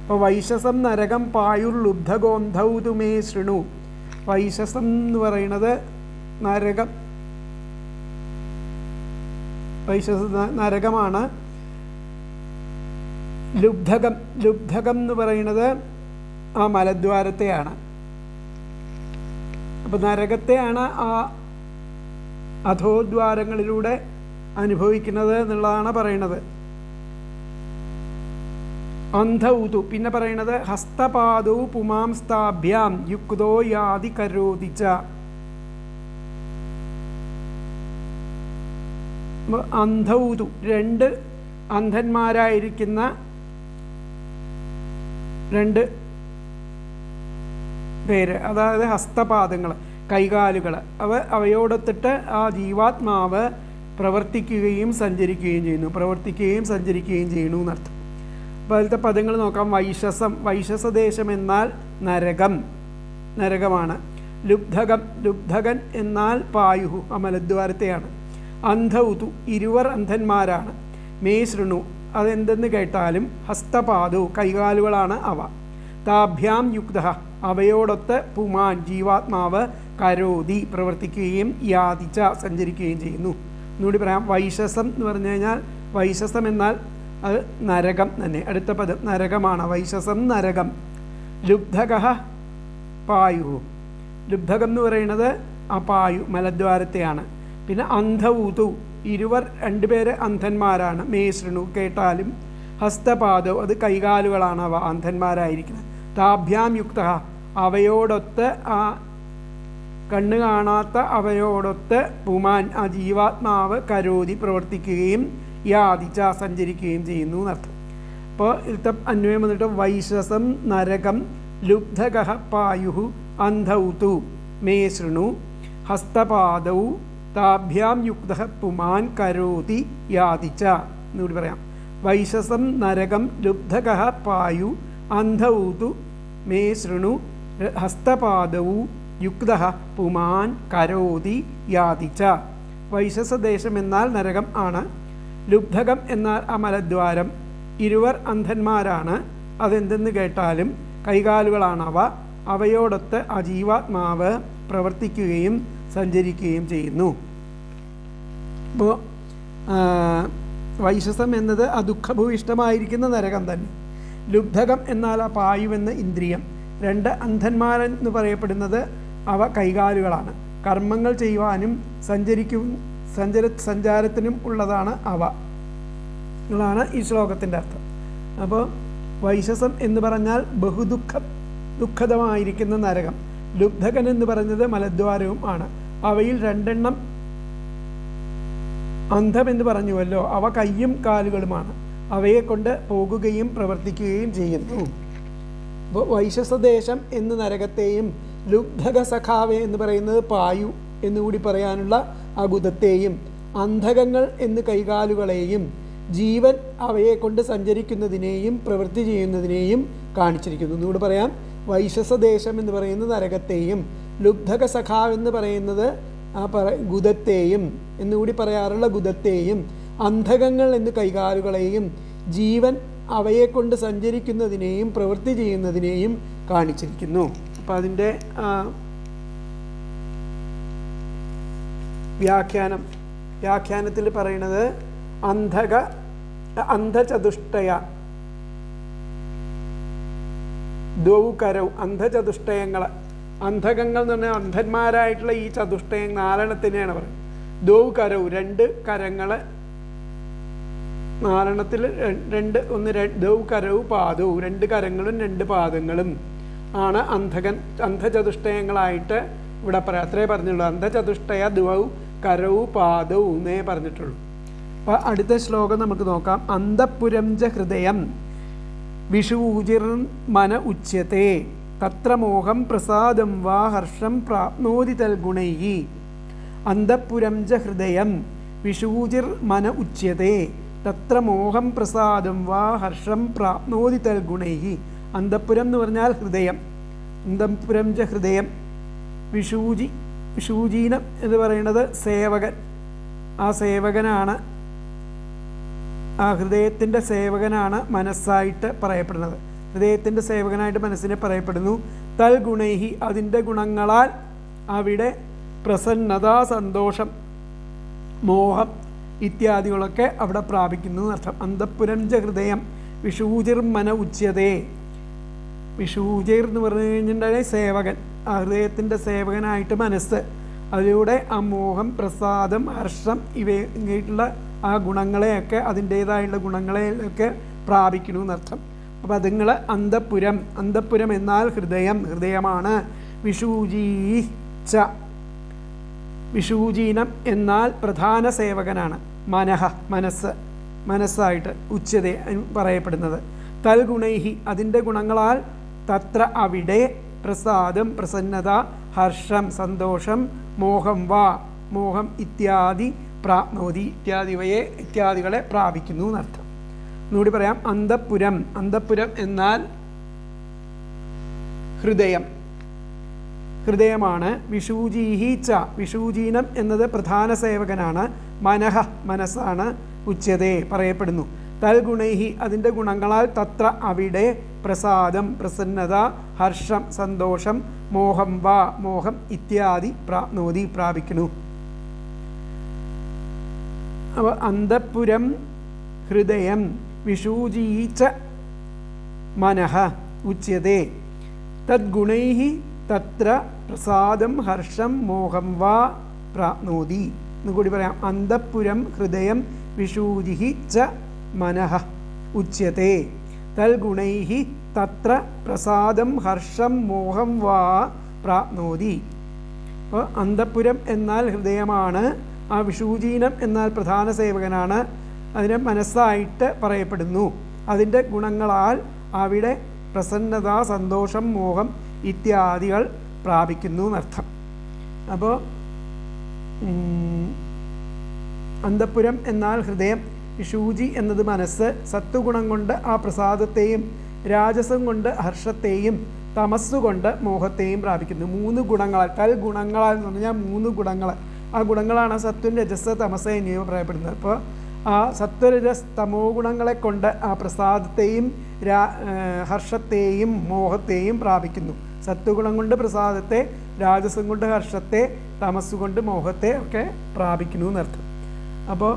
അപ്പോൾ വൈശസം നരകം പായുർലുബ്ധഗോന്ധൗ തുമേ ശൃണു. വൈശസം എന്ന് പറയുന്നത് നരകം, നരകമാണ്. ലുബ്ധകം എന്ന് പറയുന്നത് ആ മലദ്വാരത്തെയാണ്. അപ്പം നരകത്തെയാണ് ആ അധോദ്വാരങ്ങളിലൂടെ അനുഭവിക്കുന്നത് എന്നുള്ളതാണ് പറയുന്നത്. അന്ധൗതു പിന്നെ പറയുന്നത് ഹസ്തപാദൗ പുമാംസ്താഭ്യാം യുക്തോ യാതി കരോതി ച. അന്ധൗതു 2 അന്ധന്മാരായിരിക്കുന്ന 2 പേര്, അതായത് ഹസ്തപാദങ്ങൾ, കൈകാലുകൾ, അവയോടൊത്തിട്ട് ആ ജീവാത്മാവ് പ്രവർത്തിക്കുകയും സഞ്ചരിക്കുകയും ചെയ്യുന്നു എന്നർത്ഥം. അപ്പോൾ അതിലത്തെ പദങ്ങൾ നോക്കാം. വൈശസദേശം എന്നാൽ നരകമാണ്. ലുബ്ധകൻ എന്നാൽ പായുഹു അമലദ്വാരത്തെയാണ്. അന്ധൗതു ഇരുവർ അന്ധന്മാരാണ്. മേ ശൃണു അതെന്തെന്ന് കേട്ടാലും ഹസ്തപാദു കൈകാലുകളാണ് അവ. താഭ്യാം യുക്തഃ അവയോടൊത്ത് പുമാൻ ജീവാത്മാവ് കരോതി പ്രവർത്തിക്കുകയും യാതിച്ച സഞ്ചരിക്കുകയും ചെയ്യുന്നു. എന്നുകൂടി പറയാം. വൈശസം എന്ന് പറഞ്ഞു കഴിഞ്ഞാൽ വൈശസം എന്നാൽ അത് നരകം തന്നെ. അടുത്ത പദം നരകമാണ്. വൈശസം നരകം. ലുബ്ധകഃ പായു. ലുബ്ധകം എന്ന് പറയുന്നത് ആ പായു മലദ്വാരത്തെയാണ്. പിന്നെ അന്ധൗതു രണ്ടുപേര് അന്ധന്മാരാണ്. മേശൃണു കേട്ടാലും. ഹസ്തപാദോ അത് കൈകാലുകളാണ് അവ അന്ധന്മാരായിരിക്കുന്നത്. താഭ്യാം യുക്ത അവയോടൊത്ത് ആ കണ്ണ് കാണാത്ത അവയോടൊത്ത് പുമാൻ ആ ജീവാത്മാവ് കരോതി പ്രവർത്തിക്കുകയും യാതിച്ച സഞ്ചരിക്കുകയും ചെയ്യുന്നു എന്നർത്ഥം. അപ്പോൾ ഇവിടുത്തെ അന്വയം വന്നിട്ട് വൈശസം നരകം ലുബ്ധകഃ പായു അന്ധൗതു മേശൃണു ഹസ്തപാദൗ താഭ്യാം യുക്തഃ പുമാൻ കരോതി യാതിച്ച എന്നുകൂടി പറയാം. വൈശസം നരകം ലുബ്ധകഃ പായു അന്ധൗതു മേശൃണു ഹസ്തപാദൗ യുക്തഃ പുമാൻ കരോതി യാതിച്ച. വൈശസദേശം എന്നാൽ നരകം ആണ്. ലുബ്ധകം എന്നാൽ ആ മലദ്വാരം. ഇരുവർ അന്ധന്മാരാണ്. അതെന്തെന്ന് കേട്ടാലും കൈകാലുകളാണവ. അവയോടൊത്ത് ആ ജീവാത്മാവ് പ്രവർത്തിക്കുകയും സഞ്ചരിക്കുകയും ചെയ്യുന്നു. അപ്പോൾ വൈശസം എന്നത് ആ ദുഃഖഭൂയിഷ്ടമായിരിക്കുന്ന നരകം തന്നെ. ലുബ്ധകം എന്നാൽ ആ പായുവെന്ന ഇന്ദ്രിയം. രണ്ട് അന്ധന്മാരെന്ന് പറയപ്പെടുന്നത് അവ കൈകാലുകളാണ്. കർമ്മങ്ങൾ ചെയ്യുവാനും സഞ്ചാരത്തിനും ഉള്ളതാണ് അവ ാണ് ഈ ശ്ലോകത്തിൻ്റെ അർത്ഥം. അപ്പോൾ വൈശസം എന്ന് പറഞ്ഞാൽ ദുഃഖദമായിരിക്കുന്ന നരകം. ലുബ്ധകൻ എന്ന് പറഞ്ഞത് മലദ്വാരവും ആണ്. അവയിൽ രണ്ടെണ്ണം അന്ധമെന്ന് പറഞ്ഞുവല്ലോ, അവ കയ്യും കാലുകളുമാണ്. അവയെ കൊണ്ട് പോകുകയും പ്രവർത്തിക്കുകയും ചെയ്യുന്നു. അപ്പോൾ വൈശസദേശം എന്ന് നരകത്തെയും ലുബ്ധക സഖാവെ എന്ന് പറയുന്നത് പായു എന്നുകൂടി പറയാനുള്ള ആ ഗുദത്തെയും അന്ധകങ്ങൾ എന്ന് കൈകാലുകളെയും ജീവൻ അവയെ കൊണ്ട് സഞ്ചരിക്കുന്നതിനെയും പ്രവൃത്തി ചെയ്യുന്നതിനെയും കാണിച്ചിരിക്കുന്നു. എന്നുകൂടി പറയാം. വൈശസദേശം എന്ന് പറയുന്നത് നരകത്തെയും ലുബ്ധക സഖാവ് എന്ന് പറയുന്നത് ആ ഗുദത്തെയും എന്നുകൂടി പറയാറുള്ള ഗുദത്തെയും അന്ധകങ്ങൾ എന്ന് കൈകാലുകളെയും ജീവൻ അവയെ കൊണ്ട് സഞ്ചരിക്കുന്നതിനെയും പ്രവൃത്തി ചെയ്യുന്നതിനെയും കാണിച്ചിരിക്കുന്നു. അപ്പം അതിൻ്റെ വ്യാഖ്യാനത്തിൽ പറയുന്നത് അന്ധചതുഷ്ടയ ദ്വൗകരവ് അന്ധചതുഷ്ടയങ്ങൾ. അന്ധകങ്ങൾ എന്ന് പറഞ്ഞാൽ അന്ധന്മാരായിട്ടുള്ള ഈ ചതുഷ്ടയം നാലെണ്ണത്തിനെയാണ് പറയുന്നത്. ദ്വൗകരവ് രണ്ട് കരങ്ങൾ. നാലെണ്ണത്തിൽ ദ്വൗകരവ് പാദവും രണ്ട് കരങ്ങളും രണ്ട് പാദങ്ങളും ആണ് അന്ധചതുഷ്ടയങ്ങളായിട്ട് ഇവിടെ പറയാം. അത്രേ പറഞ്ഞുള്ളൂ. അന്ധചതുഷ്ടയ ദ്വൗ കരവ് പാദവും എന്നേ പറഞ്ഞിട്ടുള്ളൂ. അപ്പോൾ അടുത്ത ശ്ലോകം നമുക്ക് നോക്കാം. അന്തഃപുരം ച ഹൃദയം വിഷൂജിർ മന ഉച്യത്തെ തത്ര മോഹം പ്രസാദം വാ ഹർഷം പ്രാപ്നോതി തൽഗുണൈഃ. അന്തഃപുരം ച ഹൃദയം വിഷൂജിർ മന ഉച്യത്തെ തത്ര മോഹം പ്രസാദം വാ ഹർഷം പ്രാപ്നോതി തൽഗുണൈഃ. അന്തഃപുരം എന്ന് പറഞ്ഞാൽ ഹൃദയം. അന്തഃപുരം ച ഹൃദയം. വിഷൂജീനം എന്ന് പറയുന്നത് സേവകൻ. ആ സേവകനാണ്, ആ ഹൃദയത്തിൻ്റെ സേവകനാണ് മനസ്സായിട്ട് പറയപ്പെടുന്നത്. ഹൃദയത്തിൻ്റെ സേവകനായിട്ട് മനസ്സിനെ പറയപ്പെടുന്നു. തൽഗുണൈഹി അതിൻ്റെ ഗുണങ്ങളാൽ അവിടെ പ്രസന്നത സന്തോഷം മോഹം ഇത്യാദികളൊക്കെ അവിടെ പ്രാപിക്കുന്നു എന്നർത്ഥം. അന്തഃപുരം ച ഹൃദയം വിഷൂജിർ മന ഉച്യതേ. വിഷൂജിർ എന്ന് പറഞ്ഞു കഴിഞ്ഞിട്ടുണ്ടെങ്കിൽ സേവകൻ, ആ ഹൃദയത്തിൻ്റെ സേവകനായിട്ട് മനസ്സ്. അതിലൂടെ ആ മോഹം പ്രസാദം ഹർഷം ഇവയായിട്ടുള്ള ആ ഗുണങ്ങളെയൊക്കെ അതിൻ്റേതായുള്ള ഗുണങ്ങളെയൊക്കെ പ്രാപിക്കുന്നു എന്നർത്ഥം. അപ്പം അതുങ്ങൾ അന്തഃപുരം. അന്തഃപുരം എന്നാൽ ഹൃദയമാണ്. വിഷൂജീച്ച വിഷൂജീനം എന്നാൽ പ്രധാന സേവകനാണ്. മനസ്സായിട്ട് ഉച്ചത പറയപ്പെടുന്നത്. തൽഗുണൈഹി അതിൻ്റെ ഗുണങ്ങളാൽ തത്ര അവിടെ പ്രസാദം പ്രസന്നത ഹർഷം സന്തോഷം മോഹം വാ മോഹം ഇത്യാദി പ്രാപ്നോതി ഇത്യാദികളെ പ്രാപിക്കുന്നു എന്നർത്ഥം. എന്നുകൂടി പറയാം. അന്തഃപുരം. അന്തഃപുരം എന്നാൽ ഹൃദയമാണ്. വിഷൂജീഹി ച വിഷൂജീനം എന്നത് പ്രധാന സേവകനാണ്. മനസ്സാണ്. ഉച്യതേ പറയപ്പെടുന്നു. തൽഗുണൈഹി അതിൻ്റെ ഗുണങ്ങളാൽ തത്ര അവിടെ പ്രസാദം പ്രസന്നത, ഹർഷം സന്തോഷം, മോഹം വാ മോഹം ഇത്യാദി പ്രാപ്നോതി പ്രാപിക്കുന്നു. അപ്പോൾ അന്തഃപുരം ഹൃദയം വിഷൂജീച്ച മനഃ ഉച്യത്തെ തദ്ഗുണൈഃ തത്ര പ്രസാദം ഹർഷം മോഹം വാ പ്രാപ്നോതി. എന്നുകൂടി പറയാം. അന്തഃപുരം ഹൃദയം വിഷൂജിഃ ച മനഃ ഉച്യത്തെ തൽഗുണൈഃ തത്ര പ്രസാദം ഹർഷം മോഹം വാ പ്രാപ്നോതി. അപ്പോൾ അന്തഃപുരം എന്നാൽ ഹൃദയമാണ്. ആ വിഷൂജീനം എന്നാൽ പ്രധാന സേവകനാണ്. അതിനെ മനസ്സായിട്ട് പറയപ്പെടുന്നു. അതിൻ്റെ ഗുണങ്ങളാൽ അവിടെ പ്രസന്നത, സന്തോഷം, മോഹം ഇത്യാദികൾ പ്രാപിക്കുന്നു എന്നർത്ഥം. അപ്പോൾ അന്തഃപുരം എന്നാൽ ഹൃദയം, വിഷൂജി എന്നത് മനസ്സ്, സത്വഗുണം കൊണ്ട് ആ പ്രസാദത്തെയും രാജസം കൊണ്ട് ഹർഷത്തെയും തമസ്സുകൊണ്ട് മോഹത്തെയും പ്രാപിക്കുന്നു. 3 ഗുണങ്ങളാൽ, തൽ ഗുണങ്ങളാൽ എന്ന് പറഞ്ഞാൽ 3 ഗുണങ്ങൾ. ആ ഗുണങ്ങളാണ് സത്വം, രജസ്, തമസ് എന്നിവ പറയപ്പെടുന്നത്. അപ്പോൾ ആ സത്വരജസ് തമോ ഗുണങ്ങളെ കൊണ്ട് ആ പ്രസാദത്തെയും ഹർഷത്തെയും മോഹത്തെയും പ്രാപിക്കുന്നു. സത്വഗുണം കൊണ്ട് പ്രസാദത്തെ, രാജസം കൊണ്ട് ഹർഷത്തെ, തമസ്സുകൊണ്ട് മോഹത്തെ ഒക്കെ പ്രാപിക്കുന്നു എന്നർത്ഥം. അപ്പോൾ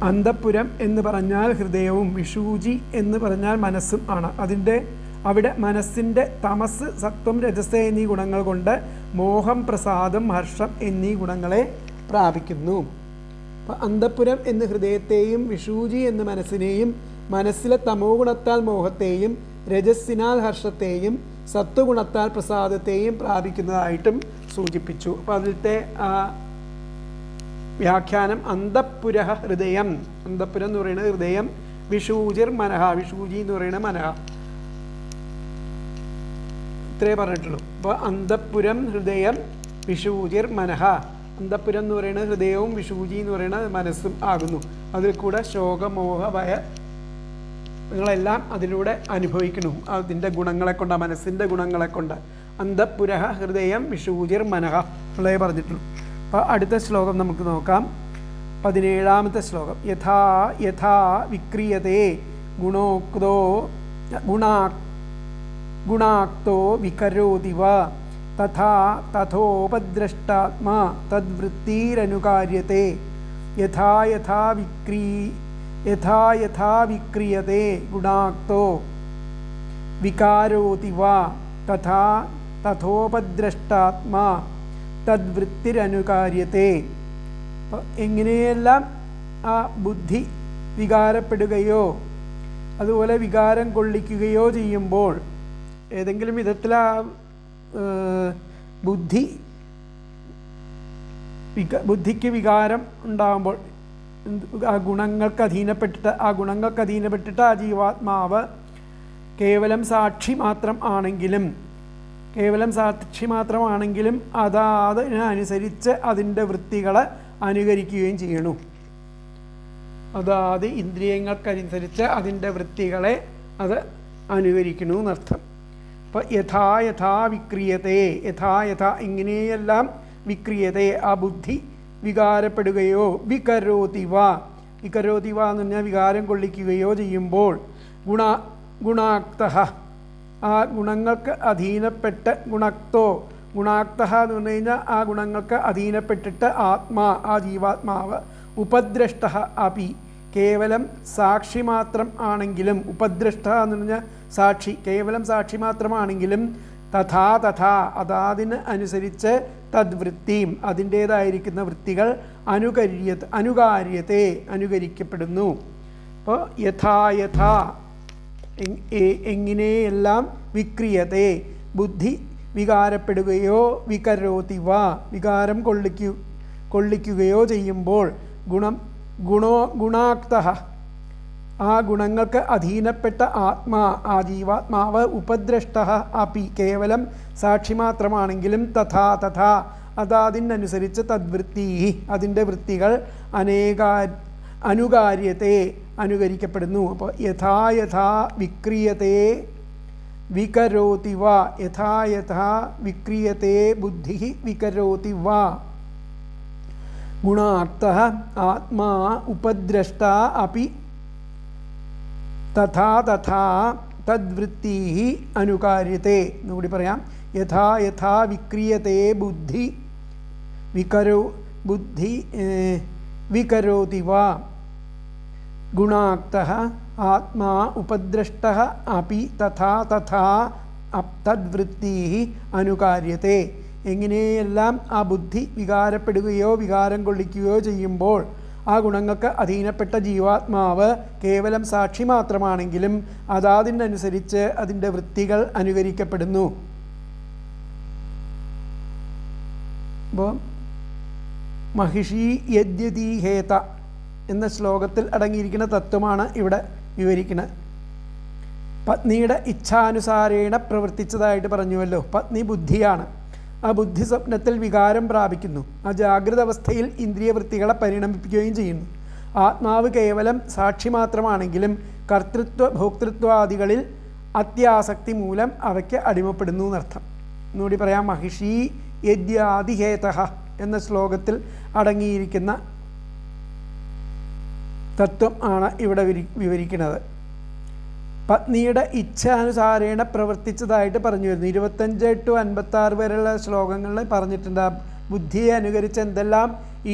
അന്തഃപുരം എന്ന് പറഞ്ഞാൽ ഹൃദയവും വിഷൂജി എന്ന് പറഞ്ഞാൽ മനസ്സും ആണ്. അവിടെ മനസ്സിൻ്റെ തമസ്, സത്വം, രജസ് എന്നീ ഗുണങ്ങൾ കൊണ്ട് മോഹം, പ്രസാദം, ഹർഷം എന്നീ ഗുണങ്ങളെ പ്രാപിക്കുന്നു. അപ്പം അന്തഃപുരം എന്ന് ഹൃദയത്തെയും വിഷൂജി എന്ന് മനസ്സിനെയും മനസ്സിലെ തമോ ഗുണത്താൽ മോഹത്തെയും രജസ്സിനാൽ ഹർഷത്തെയും സത്വഗുണത്താൽ പ്രസാദത്തെയും പ്രാപിക്കുന്നതായിട്ടും സൂചിപ്പിച്ചു. അപ്പോൾ അതിലത്തെ വ്യാഖ്യാനം അന്തഃപുര ഹൃദയം. അന്തഃപുരം എന്ന് പറയുന്നത് ഹൃദയം, വിഷൂജിർ മനഃ, വിഷൂജി എന്ന് പറയുന്നത് മനഃ. ഇത്രേ പറഞ്ഞിട്ടുള്ളൂ. അപ്പോൾ അന്തഃപുരം ഹൃദയം വിഷൂജിർ മനഃ. അന്തഃപുരം എന്ന് പറയുന്നത് ഹൃദയവും വിഷൂജി എന്ന് പറയുന്നത് മനസ്സും ആകുന്നു. അതിൽ കൂടെ ശോകമോഹ ഭയ നിങ്ങളെല്ലാം അതിലൂടെ അനുഭവിക്കുന്നു. അതിൻ്റെ ഗുണങ്ങളെ കൊണ്ട്, മനസ്സിൻ്റെ ഗുണങ്ങളെ കൊണ്ട്. അന്തഃപുര ഹൃദയം വിഷൂജിർ മനഃ എന്നുള്ളതേ പറഞ്ഞിട്ടുള്ളൂ. അപ്പോൾ അടുത്ത ശ്ലോകം നമുക്ക് നോക്കാം. 17ാമത്തെ ശ്ലോകം. യഥാ യഥാ വിക്രിയതേ ഗുണാക്തോ വികരോതി വ തഥാ തഥോപദ്രഷ്ടാത്മാ തദ്വൃത്തിരനുകാര്യത്തെ. യഥാ യഥാ വിക്രിയതേ ഗുണാക്തോ വികാരോതി വ തഥാ തഥോപദ്രഷ്ടാത്മാ തദ്വൃത്തിരനുകാര്യത്തെ. അപ്പോൾ എങ്ങനെയെല്ലാം ആ ബുദ്ധി വികാരപ്പെടുകയോ അതുപോലെ വികാരം കൊള്ളിക്കുകയോ ചെയ്യുമ്പോൾ, ഏതെങ്കിലും വിധത്തിൽ ആ ബുദ്ധിക്ക് വികാരം ഉണ്ടാകുമ്പോൾ, ആ ഗുണങ്ങൾക്ക് അധീനപ്പെട്ടിട്ട് ആ ജീവാത്മാവ് കേവലം സാക്ഷി മാത്രമാണെങ്കിലും അതിനനുസരിച്ച് അതിൻ്റെ വൃത്തികളെ അനുകരിക്കുകയും ചെയ്യണു. അതാത് ഇന്ദ്രിയങ്ങൾക്കനുസരിച്ച് അതിൻ്റെ വൃത്തികളെ അത് അനുകരിക്കണു എന്നർത്ഥം. അപ്പോൾ യഥാ യഥാ വിക്രിയതേ, ഇങ്ങനെയെല്ലാം വിക്രിയതേ ആ ബുദ്ധി വികാരപ്പെടുകയോ വികരോതി വ എന്ന് പറഞ്ഞാൽ വികാരം കൊള്ളിക്കുകയോ ചെയ്യുമ്പോൾ ഗുണാക്തഃ ആ ഗുണങ്ങൾക്ക് അധീനപ്പെട്ട് ഗുണാക്തഃ എന്ന് പറഞ്ഞു കഴിഞ്ഞാൽ ആ ഗുണങ്ങൾക്ക് അധീനപ്പെട്ടിട്ട് ആത്മാ ആ ജീവാത്മാവ് ഉപദ്രഷ്ടഃ അപി കേവലം സാക്ഷി മാത്രം ആണെങ്കിലും, ഉപദ്രഷ്ട എന്ന് പറഞ്ഞാൽ സാക്ഷി, കേവലം സാക്ഷി മാത്രമാണെങ്കിലും തഥാ അതാതിന് അനുസരിച്ച് തദ്വൃത്തിയും അതിൻ്റേതായിരിക്കുന്ന വൃത്തികൾ അനുകരിക്കപ്പെടുന്നു. അപ്പോൾ യഥാ എങ്ങനെയെല്ലാം വിക്രിയതേ ബുദ്ധി വികാരപ്പെടുകയോ വികരോതി വ വികാരം കൊള്ളിക്കുകയോ ചെയ്യുമ്പോൾ ഗുണാക്തഃ ആ ഗുണങ്ങൾക്ക് അധീനപ്പെട്ട ആത്മാ ആ ജീവാത്മാവ് ഉപദ്രഷ്ടഃ അപി കേവലം സാക്ഷി മാത്രമാണെങ്കിലും തഥാ അതാതിനനുസരിച്ച് തദ്വൃത്തി അതിൻ്റെ വൃത്തികൾ അനുകാര്യത്തെ അനുകരിക്കപ്പെടുന്നു. അപ്പോൾ യഥാ വിക്രിയതേ വികരോതി വ യഥാ വിക്രിയതേ ബുദ്ധി വികരോതി വ ഗുണാക്തഃ ആത്മാ ഉപദ്രഷ്ട അപി തഥാ തഥാ തദ്വൃത്തി അനുകാര്യത്തെ എന്നുകൂടി പറയാം. യഥാ യഥാ വിക്രിയത്തെ ബുദ്ധി വികരോതി വാ ഗുണാക്തഃ ആത്മാ ഉപദ്രഷ്ടഃ അപി തഥാ തഥാ തദ്വൃത്തി അനുകാര്യത്തെ. എങ്ങനെയെല്ലാം ആ ബുദ്ധി വികാരപ്പെടുകയോ വികാരം കൊള്ളിക്കുകയോ ചെയ്യുമ്പോൾ ആ ഗുണങ്ങൾക്ക് അധീനപ്പെട്ട ജീവാത്മാവ് കേവലം സാക്ഷി മാത്രമാണെങ്കിലും അതാതിനനുസരിച്ച് അതിൻ്റെ വൃത്തികൾ അനുകരിക്കപ്പെടുന്നു. അപ്പോൾ മഹിഷി യദ്യതീഹേത എന്ന ശ്ലോകത്തിൽ അടങ്ങിയിരിക്കുന്ന തത്വമാണ് ഇവിടെ വിവരിക്കുന്നത്. പത്നിയുടെ ഇച്ഛാനുസാരേണ പ്രവർത്തിച്ചതായിട്ട് പറഞ്ഞുവല്ലോ. പത്നി ബുദ്ധിയാണ്. ആ ബുദ്ധി സ്വപ്നത്തിൽ വികാരം പ്രാപിക്കുന്നു. ആ ജാഗ്രത അവസ്ഥയിൽ ഇന്ദ്രിയവൃത്തികളെ പരിണമിപ്പിക്കുകയും ചെയ്യുന്നു. ആത്മാവ് കേവലം സാക്ഷി മാത്രമാണെങ്കിലും കർത്തൃത്വ ഭോക്തൃത്വാദികളിൽ അത്യാസക്തി മൂലം അവയ്ക്ക് അടിമപ്പെടുന്നു എന്നർത്ഥം. എന്നുകൂടി പറയാം. മഹിഷി യദ്യാദിഹേതഃ എന്ന ശ്ലോകത്തിൽ അടങ്ങിയിരിക്കുന്ന തത്വം ആണ് ഇവിടെ വിവരിക്കുന്നത്. പത്നിയുടെ ഇച്ഛാനുസാരേണ പ്രവർത്തിച്ചതായിട്ട് പറഞ്ഞു വരുന്നു. 25 to 56 വരെയുള്ള ശ്ലോകങ്ങളിൽ പറഞ്ഞിട്ടുണ്ട് ആ ബുദ്ധിയെ അനുകരിച്ച് എന്തെല്ലാം ഈ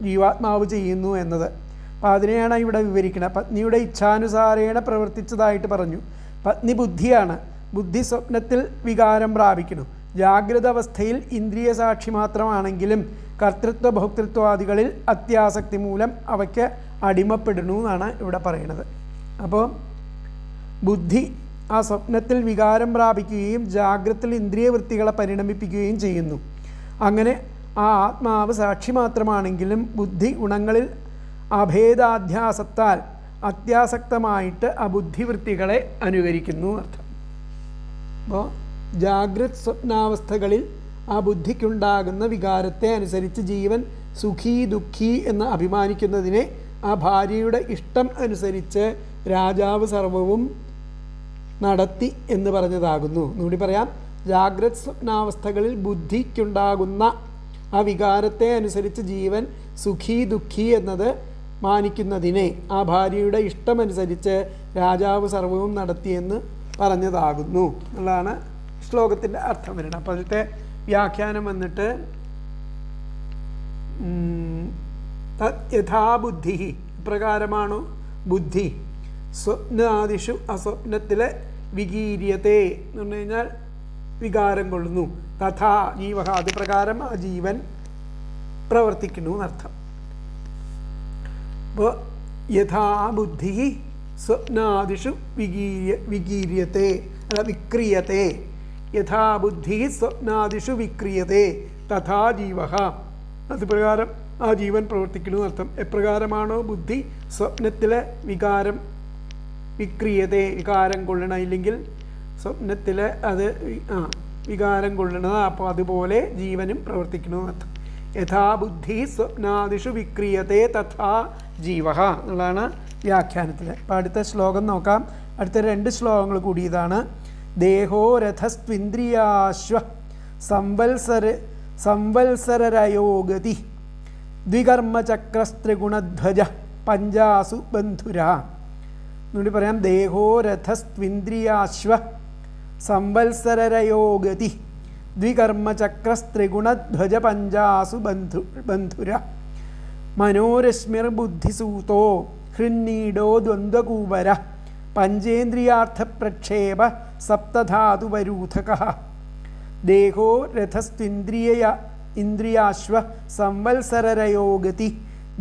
ജീവാത്മാവ് ചെയ്യുന്നു എന്നത്. അപ്പോൾ അതിനെയാണ് ഇവിടെ വിവരിക്കുന്നത്. പത്നിയുടെ ഇച്ഛാനുസാരേണ പ്രവർത്തിച്ചതായിട്ട് പറഞ്ഞു. പത്നി ബുദ്ധിയാണ്. ബുദ്ധി സ്വപ്നത്തിൽ വികാരം പ്രാപിക്കുന്നു. ജാഗ്രത അവസ്ഥയിൽ ഇന്ദ്രിയ സാക്ഷി മാത്രമാണെങ്കിലും കർത്തൃത്വ ഭോക്തൃത്വാദികളിൽ അത്യാസക്തി മൂലം അവയ്ക്ക് അടിമപ്പെടുന്നു എന്നാണ് ഇവിടെ പറയുന്നത്. അപ്പോൾ ബുദ്ധി ആ സ്വപ്നത്തിൽ വികാരം പ്രാപിക്കുകയും ജാഗ്രതയിൽ ഇന്ദ്രിയവൃത്തികളെ പരിണമിപ്പിക്കുകയും ചെയ്യുന്നു. അങ്ങനെ ആ ആത്മാവ് സാക്ഷി മാത്രമാണെങ്കിലും ബുദ്ധി ഗുണങ്ങളിൽ അഭേദാധ്യാസത്താൽ അത്യാസക്തമായിട്ട് ആ ബുദ്ധിവൃത്തികളെ അനുകരിക്കുന്നു അർത്ഥം. അപ്പോൾ ജാഗ്രത് സ്വപ്നാവസ്ഥകളിൽ ആ ബുദ്ധിക്കുണ്ടാകുന്ന വികാരത്തെ അനുസരിച്ച് ജീവൻ സുഖി ദുഃഖി എന്ന് അഭിമാനിക്കുന്നതിനെ ആ ഭാര്യയുടെ ഇഷ്ടം അനുസരിച്ച് രാജാവ് സർവവും നടത്തി എന്ന് പറഞ്ഞതാകുന്നു. എന്നുകൂടി പറയാം. ജാഗ്രത് സ്വപ്നാവസ്ഥകളിൽ ബുദ്ധിക്കുണ്ടാകുന്ന ആ വികാരത്തെ അനുസരിച്ച് ജീവൻ സുഖി ദുഃഖി എന്നത് മാനിക്കുന്നതിനെ ആ ഭാര്യയുടെ ഇഷ്ടമനുസരിച്ച് രാജാവ് സർവവും നടത്തിയെന്ന് പറഞ്ഞതാകുന്നു എന്നുള്ളതാണ് ശ്ലോകത്തിൻ്റെ അർത്ഥം വരുന്നത്. അപ്പോൾ അതിലത്തെ വ്യാഖ്യാനം വന്നിട്ട് യഥാബുദ്ധി ഇപ്രകാരമാണോ ബുദ്ധി സ്വപ്നാദിഷു അസ്വപ്നത്തിലെ വികീര്യത്തെ എന്ന് പറഞ്ഞു കഴിഞ്ഞാൽ വികാരം കൊള്ളുന്നു. തഥാ ജീവ അത് പ്രകാരം ആ ജീവൻ പ്രവർത്തിക്കുന്നു എന്നർത്ഥം. അപ്പോൾ യഥാബുദ്ധി സ്വപ്നാദിഷു വികീര്യത്തെ അല്ല വിക്രിയത്തെ. യഥാബുദ്ധി സ്വപ്നാദിഷു വിക്രിയത്തെ തഥാ ജീവ അതുപ്രകാരം ആ ജീവൻ പ്രവർത്തിക്കുന്നു എന്നർത്ഥം. എപ്രകാരമാണോ ബുദ്ധി സ്വപ്നത്തിലെ വികാരം വിക്രിയത്തെ വികാരം കൊള്ളണം, ഇല്ലെങ്കിൽ സ്വപ്നത്തിൽ അത് വികാരം കൊള്ളണത്, അപ്പോൾ അതുപോലെ ജീവനും പ്രവർത്തിക്കുന്നു എന്നർത്ഥം. യഥാബുദ്ധി സ്വപ്നാദിഷു വിക്രിയത്തെ തഥാ ജീവ എന്നുള്ളതാണ് വ്യാഖ്യാനത്തിൽ. അപ്പോൾ അടുത്ത ശ്ലോകം നോക്കാം. അടുത്ത 2 ശ്ലോകങ്ങൾ കൂടി ഇതാണ്. ദേഹോ രഥസ്ത്വിന്ദ്രിയാശ്വ സംവത്സരരയോഗതി ദ്വികർമ്മചക്രസ്ത്രിഗുണധ്വജ പഞ്ചാസു ബന്ധുര. എന്നുകൂടി പറയാം. ദേഹോ രഥസ്ത്വിന്ദ്രിയാശ്വ സംവത്സരരയോഗതി ദ്വികർമ്മചക്രസ്ത്രിഗുണധ്വജ പഞ്ചാസു ബന്ധുര. മനോരശ്മിർബുദ്ധിസൂതോ ഹൃന്നീഡോ ദ്വന്ദ്വകൂപര പഞ്ചേന്ദ്രിയാർത്ഥപ്രക്ഷേപ സപ്തധാതുവരൂഥകഃ. ദേഹോ രഥസ്ത്വിന്ദ്രിയാശ്വ സംവത്സരരയോഗതി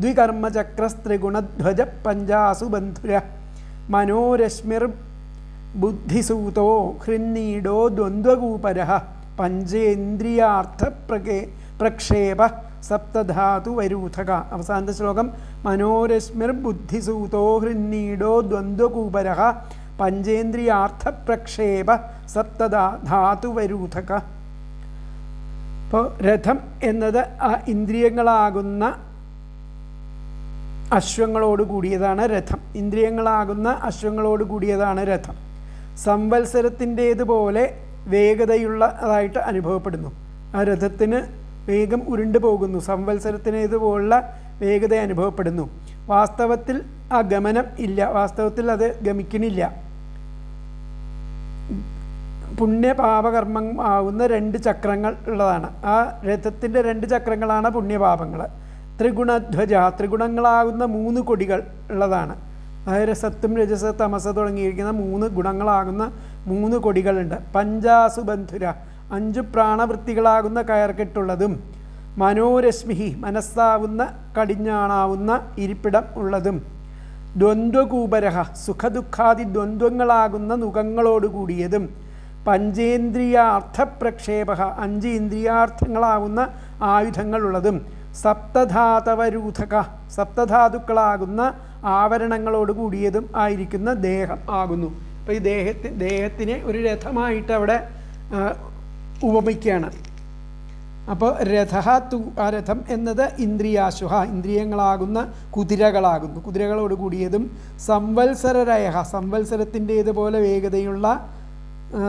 ദ്വികർമ്മചക്രസ്ത്രിഗുണധ്വജ പഞ്ചാസു ബന്ധുര. മനോരശ്മിർബുദ്ധിസൂതോ ഹൃന്നീഡോ ദ്വന്ദ്വകൂപരഃ പഞ്ചേന്ദ്രിയാർത്ഥപ്രക്ഷേപ സപ്തധാതുവരൂഥക. അവസാനത്തെ ശ്ലോകം. മനോരശ്മിർബുദ്ധിസൂതോ ഹൃന്നീഡോ ദ്വന്ദ്വകൂപരഃ പഞ്ചേന്ദ്രിയാർത്ഥപ്രക്ഷേപ സപ്തധാതുവരൂഥക. ഇപ്പോൾ രഥം എന്നത് ആ ഇന്ദ്രിയങ്ങളാകുന്ന അശ്വങ്ങളോട് കൂടിയതാണ് രഥം. ഇന്ദ്രിയങ്ങളാകുന്ന അശ്വങ്ങളോട് കൂടിയതാണ് രഥം. സംവത്സരത്തിൻ്റേതുപോലെ വേഗതയുള്ളതായിട്ട് അനുഭവപ്പെടുന്നു. ആ രഥത്തിന് വേഗം ഉരുണ്ടു പോകുന്നു. സംവത്സരത്തിനേതുപോലുള്ള വേഗത അനുഭവപ്പെടുന്നു. വാസ്തവത്തിൽ ആ ഗമനം ഇല്ല, വാസ്തവത്തിൽ അത് ഗമിക്കണില്ല. പുണ്യപാപകർമ്മം ആവുന്ന 2 ചക്രങ്ങൾ ഉള്ളതാണ്. ആ രഥത്തിൻ്റെ 2 ചക്രങ്ങളാണ് പുണ്യപാപങ്ങൾ. ത്രിഗുണധ്വജ, ത്രിഗുണങ്ങളാകുന്ന 3 കൊടികൾ ഉള്ളതാണ്. അതായത് സത്വം രജസ് തമസ് തുടങ്ങിയിരിക്കുന്ന 3 ഗുണങ്ങളാകുന്ന 3 കൊടികളുണ്ട്. പഞ്ചാസുബന്ധുര, 5 പ്രാണവൃത്തികളാകുന്ന കയർകെട്ടുള്ളതും, മനോരശ്മിഹി, മനസ്സാവുന്ന കടിഞ്ഞാണാവുന്ന ഇരിപ്പിടം ഉള്ളതും, ദ്വന്ദ്വകൂപരഹ, സുഖദുഃഖാദി ദ്വന്ദ്വങ്ങളാകുന്ന നുഖങ്ങളോടുകൂടിയതും, പഞ്ചേന്ദ്രിയാർത്ഥപ്രക്ഷേപ, 5 ഇന്ദ്രിയാർത്ഥങ്ങളാകുന്ന ആയുധങ്ങളുള്ളതും, സപ്തധാതവരൂഥക, സപ്തധാതുക്കളാകുന്ന ആവരണങ്ങളോട് കൂടിയതും ആയിരിക്കുന്ന ദേഹം ആകുന്നു. അപ്പോൾ ഈ ദേഹത്തിനെ ഒരു രഥമായിട്ട് അവിടെ ഉപമിക്കുകയാണ്. അപ്പോൾ രഥ തു, ആ രഥം എന്നത് ഇന്ദ്രിയാശുഹ, ഇന്ദ്രിയങ്ങളാകുന്ന കുതിരകളാകുന്നു, കുതിരകളോട് കൂടിയതും, സംവത്സരരയഹ, സംവത്സരത്തിൻ്റേതുപോലെ വേഗതയുള്ള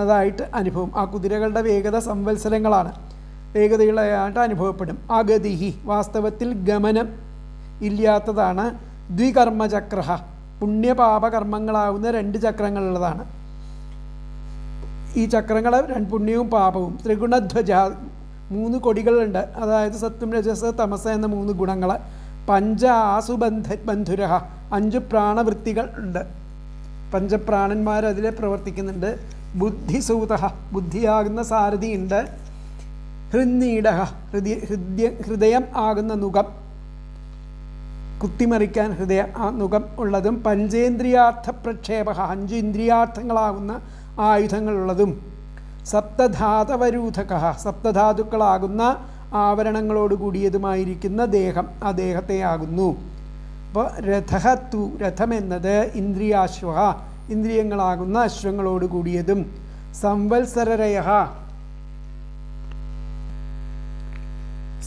അതായിട്ട് അനുഭവം. ആ കുതിരകളുടെ വേഗത സംവത്സരങ്ങളാണ്, വേഗതയുള്ളതായിട്ട് അനുഭവപ്പെടും. അഗതിഹി, വാസ്തവത്തിൽ ഗമനം ഇല്ലാത്തതാണ്. ദ്വികർമ്മചക്ര, പുണ്യപാപകർമ്മങ്ങളാവുന്ന 2 ചക്രങ്ങളുള്ളതാണ്. ഈ ചക്രങ്ങൾ പുണ്യവും പാപവും. ത്രിഗുണധ്വജ, 3 കൊടികളുണ്ട്, അതായത് സത്വം രജസ് തമസ് എന്ന 3 ഗുണങ്ങൾ. ബന്ധുര, 5 പ്രാണവൃത്തികൾ ഉണ്ട്, പഞ്ചപ്രാണന്മാർ അതിൽ പ്രവർത്തിക്കുന്നുണ്ട്. ബുദ്ധിസൂത, ബുദ്ധിയാകുന്ന സാരഥിയുണ്ട്. ഹൃന്നീട, ഹൃദയം ആകുന്ന നുകം, കുത്തിമറിക്കാൻ ആ നുകം ഉള്ളതും. പഞ്ചേന്ദ്രിയാർത്ഥപ്രക്ഷേപ, 5 ഇന്ദ്രിയാർത്ഥങ്ങളാകുന്ന ആയുധങ്ങളുള്ളതും. സപ്തധാതവരൂഥക, സപ്തധാതുക്കളാകുന്ന ആവരണങ്ങളോട് കൂടിയതുമായിരിക്കുന്ന ദേഹം, ആ ദേഹത്തെയാകുന്നു. അപ്പോൾ രഥഹത്തു, രഥമെന്നത് ഇന്ദ്രിയാശ്വ, ഇന്ദ്രിയങ്ങളാകുന്ന അശ്വങ്ങളോട് കൂടിയതും. സംവത്സരരയ,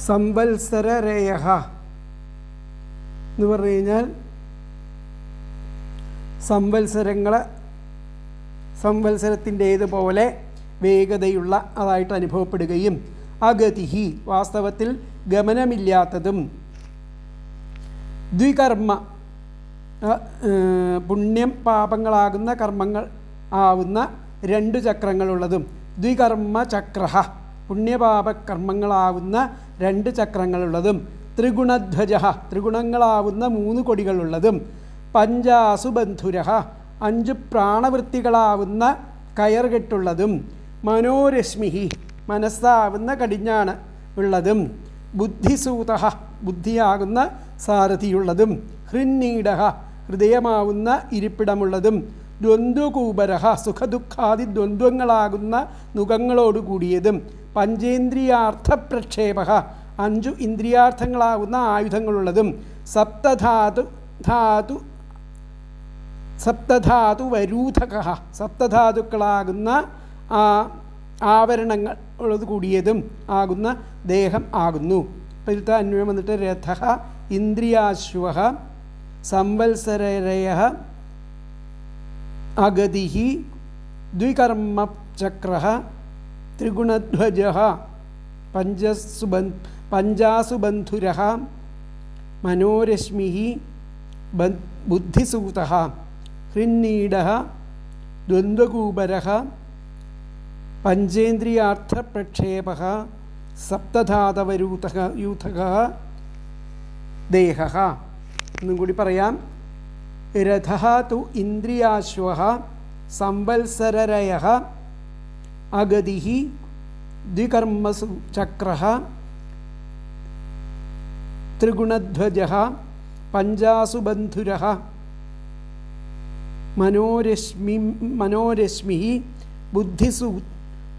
സംവത്സരരയ എന്ന് പറഞ്ഞു കഴിഞ്ഞാൽ സംവത്സരത്തിൻ്റേതുപോലെ വേഗതയുള്ള അതായിട്ട് അനുഭവപ്പെടുകയും, അഗതിഹി, വാസ്തവത്തിൽ ഗമനമില്ലാത്തതും. ദ്വികർമ്മ, പുണ്യം പാപങ്ങളാകുന്ന കർമ്മങ്ങൾ ആവുന്ന 2 ചക്രങ്ങളുള്ളതും. ദ്വികർമ്മ ചക്ര, പുണ്യപാപകർമ്മങ്ങളാവുന്ന 2 ചക്രങ്ങളുള്ളതും. ത്രിഗുണധ്വജ, ത്രിഗുണങ്ങളാവുന്ന 3 കൊടികളുള്ളതും. പഞ്ചാസുബന്ധുര, 5 പ്രാണവൃത്തികളാവുന്ന കയർകെട്ടുള്ളതും. മനോരശ്മിഹി, മനസ്സാവുന്ന കടിഞ്ഞാണ് ഉള്ളതും. ബുദ്ധിസൂത, ബുദ്ധിയാകുന്ന സാരഥിയുള്ളതും. ഹൃന്നീട, ഹൃദയമാവുന്ന ഇരിപ്പിടമുള്ളതും. ദ്വന്ദ്വകൂപര, സുഖദുഃഖാദി ദ്വന്ദ്വങ്ങളാകുന്ന നുഖങ്ങളോടുകൂടിയതും. പഞ്ചേന്ദ്രിയാർത്ഥപ്രക്ഷേപ, 5 ഇന്ദ്രിയാർത്ഥങ്ങളാകുന്ന ആയുധങ്ങളുള്ളതും. സപ്തധാതുവരൂഥക, സപ്തധാതുക്കളാകുന്ന ആവരണങ്ങൾ ഉള്ളത് കൂടിയതും ആകുന്ന ദേഹം ആകുന്നു. അപ്പോൾ ഇതിലത്തെ അന്വയം വന്നിട്ട് രഥ ഇന്ദ്രിയാശ്വ സംവത്സരരയ അഗതിഹി ദ്വികർമ്മചക്ര ത്രിഗുണധ്വജ പഞ്ചാസുബന്ധുര മനോരശ്മി ബുദ്ധിസൂത ഹൃന്നീഡ ദ്വന്ദ്വകൂപര പഞ്ചേന്ദ്രിയാർത്ഥപ്രക്ഷേപ സപ്തധാതവയൂഥക ദേഹ. എന്നും കൂടി പറയാം. രഥഃ തു ഇന്ദ്രിയാശ്വഃ സംവത്സരരയഃ അഗതിഃ ദ്വികർമ്മസു ചക്രഃ ത്രിഗുണധ്വജഃ പഞ്ചാസുബന്ധുരഃ മനോരശ്മിഃ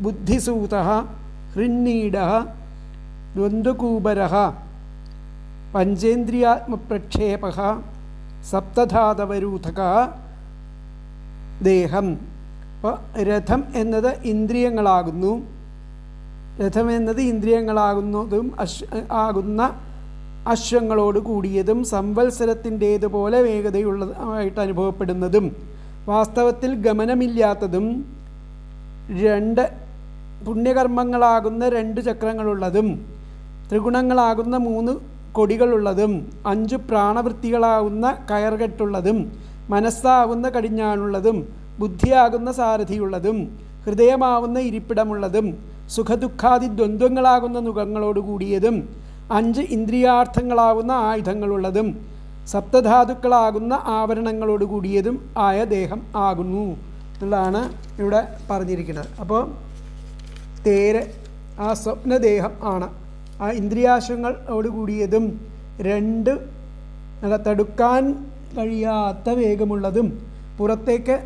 ബുദ്ധിസൂതഃ ഹൃന്നീഡഃ ദ്വന്ദ്വകൂപരഃ പഞ്ചേന്ദ്രിയാത്മപ്രക്ഷേപഃ സപ്തധാതവരൂഥക ദേഹം. അപ്പോൾ രഥം എന്നത് ഇന്ദ്രിയങ്ങളാകുന്നു. രഥം എന്നത് ഇന്ദ്രിയങ്ങളാകുന്നതും ആകുന്ന അശ്വങ്ങളോട് കൂടിയതും സംവത്സരത്തിൻ്റേതുപോലെ വേഗതയുള്ളതായിട്ട് അനുഭവപ്പെടുന്നതും വാസ്തവത്തിൽ ഗമനമില്ലാത്തതും 2 പുണ്യകർമ്മങ്ങളാകുന്ന 2 ചക്രങ്ങളുള്ളതും ത്രിഗുണങ്ങളാകുന്ന 3 കൊടികളുള്ളതും 5 പ്രാണവൃത്തികളാവുന്ന കയർകെട്ടുള്ളതും മനസ്സാവുന്ന കടിഞ്ഞാണുള്ളതും ബുദ്ധിയാകുന്ന സാരഥിയുള്ളതും ഹൃദയമാവുന്ന ഇരിപ്പിടമുള്ളതും സുഖദുഃഖാദി ദ്വന്ദ്വങ്ങളാകുന്ന നുഖങ്ങളോട് കൂടിയതും 5 ഇന്ദ്രിയാർത്ഥങ്ങളാവുന്ന ആയുധങ്ങളുള്ളതും സപ്തധാതുക്കളാകുന്ന ആവരണങ്ങളോട് കൂടിയതും ആയ ദേഹം ആകുന്നു എന്നുള്ളതാണ് ഇവിടെ പറഞ്ഞിരിക്കുന്നത്. അപ്പോൾ തേര് ആ സ്വപ്നദേഹം ആണ്. ആ ഇന്ദ്രിയാശങ്ങളോട് കൂടിയതും 2 തടുക്കാൻ കഴിയാത്ത വേഗമുള്ളതും പുറത്തേക്ക്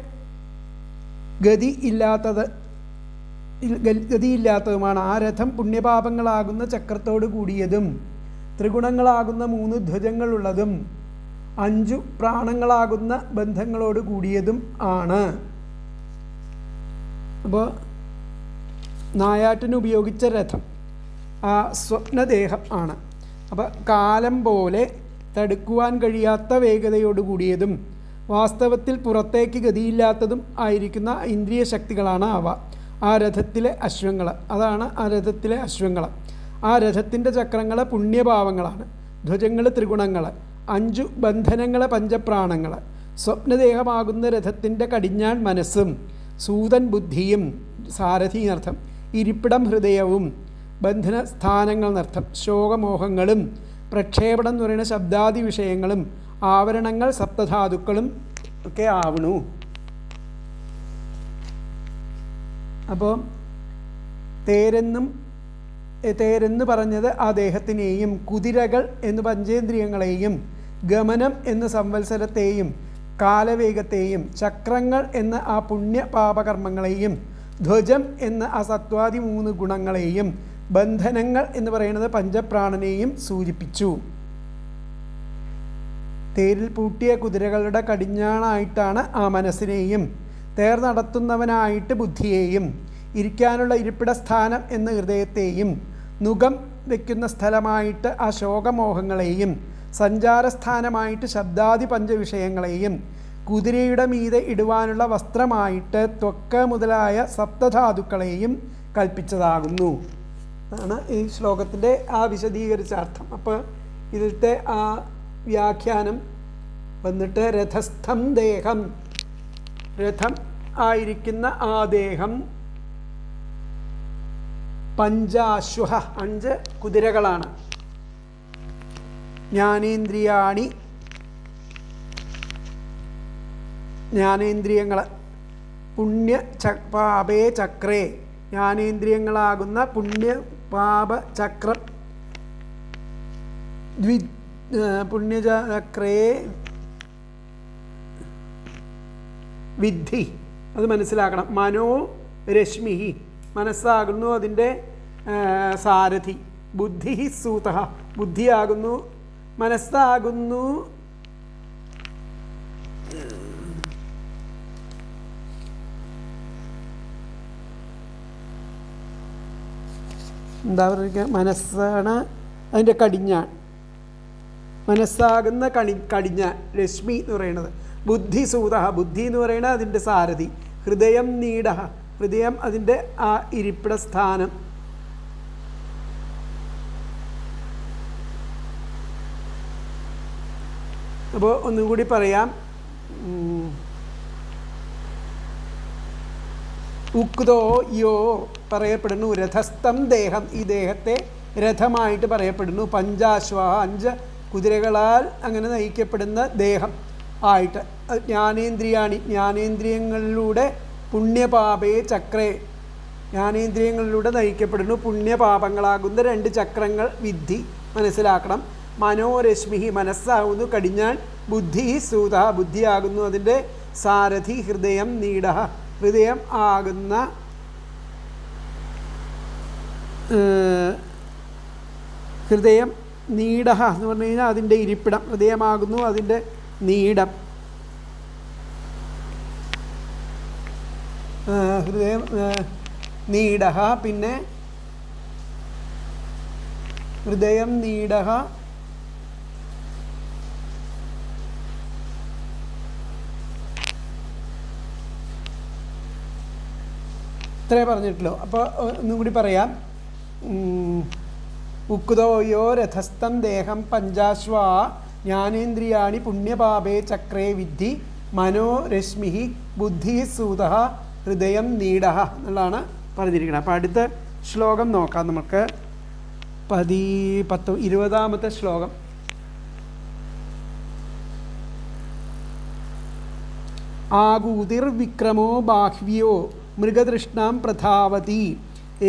ഗതിയില്ലാത്തതുമാണ്. ആ രഥം പുണ്യപാപങ്ങളാകുന്ന ചക്രത്തോട് കൂടിയതും ത്രിഗുണങ്ങളാകുന്ന 3 ധ്വജങ്ങളുള്ളതും 5 പ്രാണങ്ങളാകുന്ന ബന്ധങ്ങളോട് കൂടിയതും ആണ്. അപ്പോൾ നായാട്ടിന് ഉപയോഗിച്ച രഥം ആ സ്വപ്നദേഹം ആണ്. അപ്പോൾ കാലം പോലെ തടുക്കുവാൻ കഴിയാത്ത വേഗതയോട് കൂടിയതും വാസ്തവത്തിൽ പുറത്തേക്ക് ഗതിയില്ലാത്തതും ആയിരിക്കുന്ന ഇന്ദ്രിയ ശക്തികളാണ് അവ. ആ രഥത്തിലെ അശ്വങ്ങൾ, അതാണ് ആ രഥത്തിലെ അശ്വങ്ങൾ. ആ രഥത്തിൻ്റെ ചക്രങ്ങൾ പുണ്യഭാവങ്ങളാണ്. ധ്വജങ്ങൾ ത്രിഗുണങ്ങൾ, 5 ബന്ധനങ്ങൾ പഞ്ചപ്രാണങ്ങൾ. സ്വപ്നദേഹമാകുന്ന രഥത്തിൻ്റെ കടിഞ്ഞാൺ മനസ്സും സൂതൻ ബുദ്ധിയും സാരഥി എന്നർത്ഥം, ഇരിപ്പിടം ഹൃദയവും, ബന്ധന സ്ഥാനങ്ങൾ എന്നർത്ഥം, ശോകമോഹങ്ങളും പ്രക്ഷേപണം എന്ന് പറയുന്ന ശബ്ദാദി വിഷയങ്ങളും ആവരണങ്ങൾ സപ്തധാതുക്കളും ഒക്കെ ആവണു. അപ്പോൾ തേരെന്ന് പറഞ്ഞത് ആ ദേഹത്തിനെയും കുതിരകൾ എന്ന് പഞ്ചേന്ദ്രിയങ്ങളെയും ഗമനം എന്ന് സംവത്സരത്തെയും കാലവേഗത്തെയും ചക്രങ്ങൾ എന്ന ആ പുണ്യപാപകർമ്മങ്ങളെയും ധ്വജം എന്ന ആ സത്വാദി 3 ഗുണങ്ങളെയും ബന്ധനങ്ങൾ എന്ന് പറയുന്നത് പഞ്ചപ്രാണനെയും സൂചിപ്പിച്ചു. തേരിൽ പൂട്ടിയ കുതിരകളുടെ കടിഞ്ഞാണായിട്ടാണ് ആ മനസ്സിനെയും തേർ നടത്തുന്നവനായിട്ട് ബുദ്ധിയെയും ഇരിക്കാനുള്ള ഇരിപ്പിട സ്ഥാനം എന്ന ഹൃദയത്തെയും നുകം വയ്ക്കുന്ന സ്ഥലമായിട്ട് ആ ശോകമോഹങ്ങളെയും സഞ്ചാരസ്ഥാനമായിട്ട് ശബ്ദാദി പഞ്ചവിഷയങ്ങളെയും കുതിരയുടെ മീതെ ഇടുവാനുള്ള വസ്ത്രമായിട്ട് ത്വക്ക് മുതലായ സപ്തധാതുക്കളെയും കൽപ്പിച്ചതാകുന്നു ആണ് ഈ ശ്ലോകത്തിൻ്റെ ആ വിശദീകരിച്ച അർത്ഥം. അപ്പോൾ ഇതിലത്തെ ആ വ്യാഖ്യാനം വന്നിട്ട് രഥസ്ഥം ദേഹം, രഥം ആയിരിക്കുന്ന ആ ദേഹം, പഞ്ചാശ്വ 5 കുതിരകളാണ്, ജ്ഞാനേന്ദ്രിയാണി ജ്ഞാനേന്ദ്രിയങ്ങൾ, പാപേ ചക്രേ ജ്ഞാനേന്ദ്രിയങ്ങളാകുന്ന പുണ്യപാപചക്രം, പുണ്യചക്രേ വിദ്ധി, അത് മനസ്സിലാക്കണം. മനോരശ്മി മനസ്സാകുന്നു അതിൻ്റെ സാരഥി, ബുദ്ധി സൂത ബുദ്ധിയാകുന്നു, മനസ്സാകുന്നു എന്താ പറയുക, മനസ്സാണ് അതിൻ്റെ കടിഞ്ഞാൺ, മനസ്സാകുന്ന കടിഞ്ഞാൺ രശ്മി എന്ന് പറയുന്നത്. ബുദ്ധി സൂത ബുദ്ധി എന്ന് പറയുന്നത് അതിൻ്റെ സാരഥി, ഹൃദയം നീട ഹൃദയം അതിൻ്റെ ആ ഇരിപ്പിട സ്ഥാനം. അപ്പോൾ ഒന്നും കൂടി പറയാം. ഉക്തോ യോ പറയപ്പെടുന്നു, രഥസ്ഥം ദേഹം ഈ ദേഹത്തെ രഥമായിട്ട് പറയപ്പെടുന്നു. പഞ്ചാശ്വ 5 കുതിരകളാൽ അങ്ങനെ നയിക്കപ്പെടുന്ന ദേഹം ആയിട്ട്. ജ്ഞാനേന്ദ്രിയാണി ജ്ഞാനേന്ദ്രിയങ്ങളിലൂടെ പുണ്യപാപേ ചക്രേ ജ്ഞാനേന്ദ്രിയങ്ങളിലൂടെ നയിക്കപ്പെടുന്നു പുണ്യപാപങ്ങളാകുന്ന 2 ചക്രങ്ങൾ വിദ്ധി മനസ്സിലാക്കണം. മനോരശ്മി മനസ്സാകുന്നു കടിഞ്ഞാൺ, ബുദ്ധി സൂത ബുദ്ധിയാകുന്നു അതിൻ്റെ സാരഥി, ഹൃദയം നീട ഹൃദയം ആകുന്ന ഹൃദയം നീട എന്ന് പറഞ്ഞു കഴിഞ്ഞാൽ അതിൻ്റെ ഇരിപ്പിടം, ഹൃദയമാകുന്നു അതിൻ്റെ നീടം. ഹൃദയം നീട, പിന്നെ ഹൃദയം നീട ഇത്രേ പറഞ്ഞിട്ടുള്ളൂ. അപ്പോൾ ഒന്നും കൂടി പറയാം. ഉക്തോയോ രഥസ്ഥം ദേഹം പഞ്ചാശ്വാ ജ്ഞാനേന്ദ്രിയാണി പുണ്യപാപേ ചക്രേ വിദ്ധി മനോരശ്മി ബുദ്ധി സൂത ഹൃദയം നീട എന്നുള്ളതാണ് പറഞ്ഞിരിക്കുന്നത്. അപ്പോൾ അടുത്ത ശ്ലോകം നോക്കാം നമുക്ക്. 20ാമത്തെ ശ്ലോകം. ആകൂതിർവിക്രമോ ബാഹ്വ്യോ മൃഗതൃഷ്ണാം പ്രധാവതി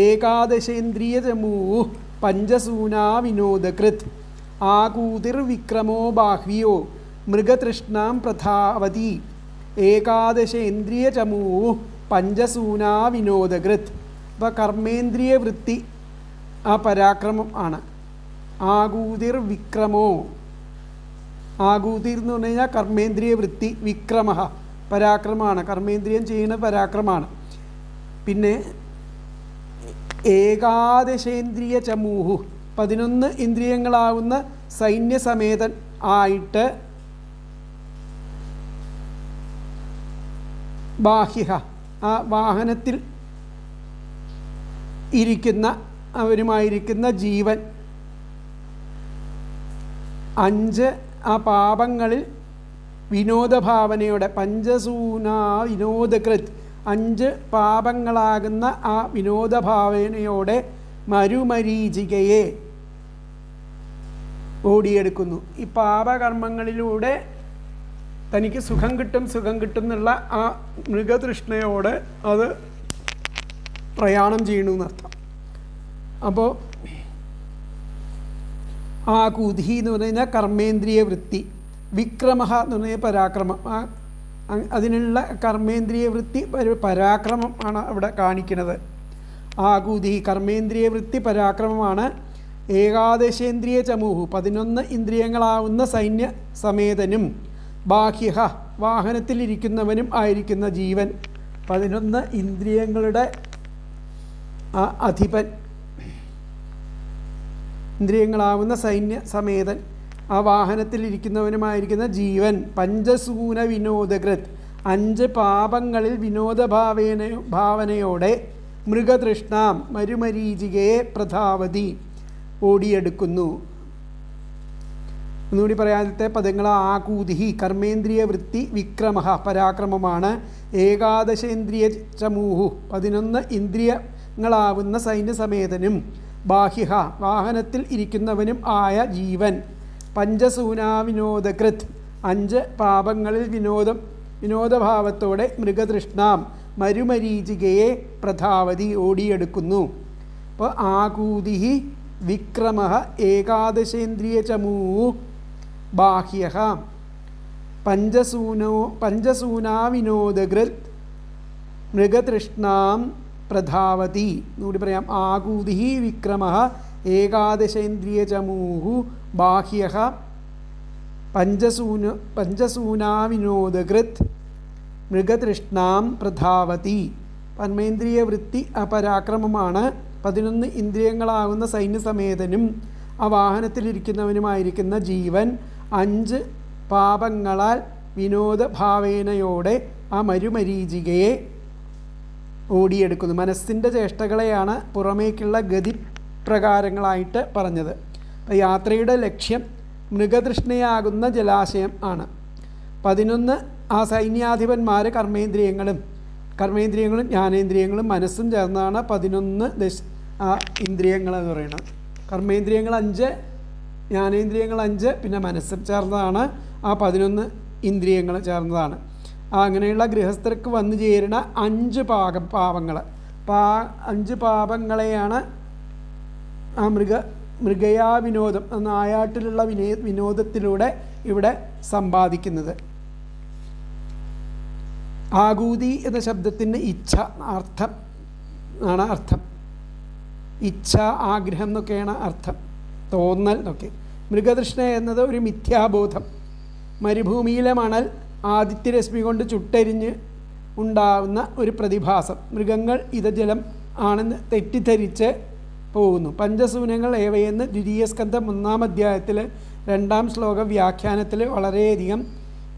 ഏകാദശേന്ദ്രിയചമൂ പഞ്ചസൂനാ വിനോദകൃത്. ആകൂതിർവിക്രമോ ബാഹ്വ്യോ മൃഗതൃഷ്ണാം പ്രധാവതി ഏകാദശേന്ദ്രിയചമൂ പഞ്ചസൂനാ വിനോദകൃത്. അപ്പോൾ കർമ്മേന്ദ്രിയ വൃത്തി ആ പരാക്രമം ആണ്. ആകൂതിർവിക്രമോ, ആകൂതിർ എന്ന് പറഞ്ഞു കഴിഞ്ഞാൽ കർമ്മേന്ദ്രിയ വൃത്തി, വിക്രമ പരാക്രമമാണ്, കർമ്മേന്ദ്രിയം ചെയ്യുന്ന പരാക്രമമാണ്. പിന്നെ ഏകാദശേന്ദ്രിയ ചമൂഹു 11 ഇന്ദ്രിയങ്ങളാവുന്ന സൈന്യസമേതൻ ആയിട്ട് ബാഹ്യ ആ വാഹനത്തിൽ ഇരിക്കുന്ന അവരുമായിരിക്കുന്ന ജീവൻ 5 ആ പാപങ്ങളിൽ വിനോദഭാവനയോടെ പഞ്ചസൂനാ വിനോദകൃത് 5 പാപങ്ങളാകുന്ന ആ വിനോദഭാവനയോടെ മരുമരീചികയെ ഓടിയെടുക്കുന്നു. ഈ പാപകർമ്മങ്ങളിലൂടെ തനിക്ക് സുഖം കിട്ടും എന്നുള്ള ആ മൃഗതൃഷ്ണയോട് അത് പ്രയാണം ചെയ്യണമെന്നർത്ഥം. അപ്പോൾ ആകൂതി എന്ന് പറഞ്ഞു കഴിഞ്ഞാൽ കർമ്മേന്ദ്രിയ വൃത്തി, വിക്രമ എന്ന് പറഞ്ഞാൽ പരാക്രമം. അതിനുള്ള കർമ്മേന്ദ്രിയ വൃത്തി പരാക്രമം ആണ് അവിടെ കാണിക്കുന്നത്. ആകൂതി കർമ്മേന്ദ്രിയ വൃത്തി പരാക്രമമാണ്. ഏകാദശേന്ദ്രിയ ചമൂഹു 11 ഇന്ദ്രിയങ്ങളാവുന്ന സൈന്യ സമേതനും ബാഹ്യ വാഹനത്തിലിരിക്കുന്നവനും ആയിരിക്കുന്ന ജീവൻ 11 ഇന്ദ്രിയങ്ങളുടെ അധിപൻ, ഇന്ദ്രിയങ്ങളാവുന്ന സൈന്യ സമേതൻ ആ വാഹനത്തിലിരിക്കുന്നവനുമായിരിക്കുന്ന ജീവൻ പഞ്ചസൂന വിനോദകൃത് 5 പാപങ്ങളിൽ ഭാവനയോടെ മൃഗതൃഷ്ണാം മരുമരീചികയെ പ്രധാവതി ഓടിയെടുക്കുന്നു. ഒന്നുകൂടി പറയാനത്തെ പദങ്ങൾ. ആകൂതി കർമ്മേന്ദ്രിയ വൃത്തി, വിക്രമ പരാക്രമമാണ്. ഏകാദശേന്ദ്രിയ ചമൂഹു 11 ഇന്ദ്രിയങ്ങളാവുന്ന സൈന്യസമേതനും ബാഹ്യ വാഹനത്തിൽ ഇരിക്കുന്നവനും ആയ ജീവൻ പഞ്ചസൂനാ വിനോദകൃത് 5 പാപങ്ങളിൽ വിനോദഭാവത്തോടെ മൃഗതൃഷ്ണാം മരുമരീചികയെ പ്രധാവതി ഓടിയെടുക്കുന്നു. അപ്പോൾ ആകൂതി വിക്രമ ഏകാദശേന്ദ്രിയ ചമൂ ബാഹ്യ പഞ്ചസൂനാ വിനോദകൃത് മൃഗതൃഷ്ണാം പ്രധാവതി. എന്നുകൂടി പറയാം. ആകൂതി വിക്രമ ഏകാദശേന്ദ്രിയ ചമൂഹു ബാഹ്യ പഞ്ചസൂനാ വിനോദകൃത് മൃഗതൃഷ്ണാം പ്രധാവതി. കർമ്മേന്ദ്രിയ വൃത്തി പരാക്രമമാണ്. 11 ഇന്ദ്രിയങ്ങളാകുന്ന സൈന്യസമേതനും ആ വാഹനത്തിലിരിക്കുന്നവനുമായിരിക്കുന്ന ജീവൻ 5 പാപങ്ങളാൽ വിനോദഭാവേനയോടെ ആ മരുമരീചികയെ ഓടിയെടുക്കുന്നു. മനസ്സിൻ്റെ ചേഷ്ടകളെയാണ് പുറമേക്കുള്ള ഗതിപ്രകാരങ്ങളായിട്ട് പറഞ്ഞത്. അപ്പോൾ യാത്രയുടെ ലക്ഷ്യം മൃഗതൃഷ്ണയാകുന്ന ജലാശയം ആണ്. 11 ആ സൈന്യാധിപന്മാർ കർമ്മേന്ദ്രിയങ്ങളും ജ്ഞാനേന്ദ്രിയങ്ങളും മനസ്സും ചേർന്നാണ് 11 ഇന്ദ്രിയങ്ങൾ എന്ന് പറയുന്നത്. കർമ്മേന്ദ്രിയങ്ങൾ 5, ജ്ഞാനേന്ദ്രിയങ്ങൾ 5, പിന്നെ മനസ്സും ചേർന്നതാണ് ആ 11 ഇന്ദ്രിയങ്ങൾ ചേർന്നതാണ്. അങ്ങനെയുള്ള ഗൃഹസ്ഥർക്ക് വന്നു ചേരുന്ന 5 പാപങ്ങൾ. അപ്പോൾ ആ 5 പാപങ്ങളെയാണ് ആ മൃഗയാ വിനോദം നായാട്ടിലുള്ള വിനോദത്തിലൂടെ ഇവിടെ സമ്പാദിക്കുന്നത്. ആകൂതി എന്ന ശബ്ദത്തിന് ഇച്ഛ അർത്ഥം. ഇച്ഛ, ആഗ്രഹം എന്നൊക്കെയാണ് അർത്ഥം, തോന്നൽ എന്നൊക്കെ. മൃഗതൃഷ്ണ എന്നത് ഒരു മിഥ്യാബോധം. മരുഭൂമിയിലെ മണൽ ആദിത്യരശ്മി കൊണ്ട് ചുട്ടരിഞ്ഞ് ഉണ്ടാവുന്ന ഒരു പ്രതിഭാസം. മൃഗങ്ങൾ ഇതജലം ആണെന്ന് തെറ്റിദ്ധരിച്ച് പോകുന്നു. പഞ്ചസൂനങ്ങൾ ഏവയെന്ന് ദ്വിതീയസ്കന്ധം 1-ാം അധ്യായത്തിൽ 2-ാം ശ്ലോക വ്യാഖ്യാനത്തിൽ വളരെയധികം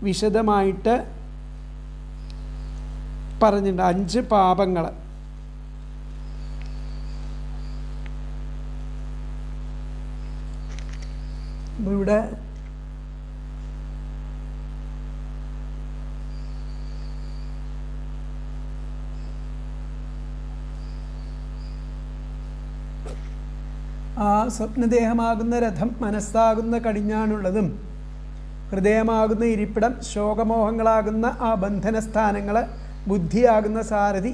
വിശദമായിട്ട് പറഞ്ഞിട്ടുണ്ട്. 5 പാപങ്ങൾ. ഇവിടെ ആ സ്വപ്നദേഹമാകുന്ന രഥം മനസ്സാകുന്ന കടിഞ്ഞാണുള്ളതും ഹൃദയമാകുന്ന ഇരിപ്പിടം ശോകമോഹങ്ങളാകുന്ന ആ ബന്ധനസ്ഥാനങ്ങൾ ബുദ്ധിയാകുന്ന സാരഥി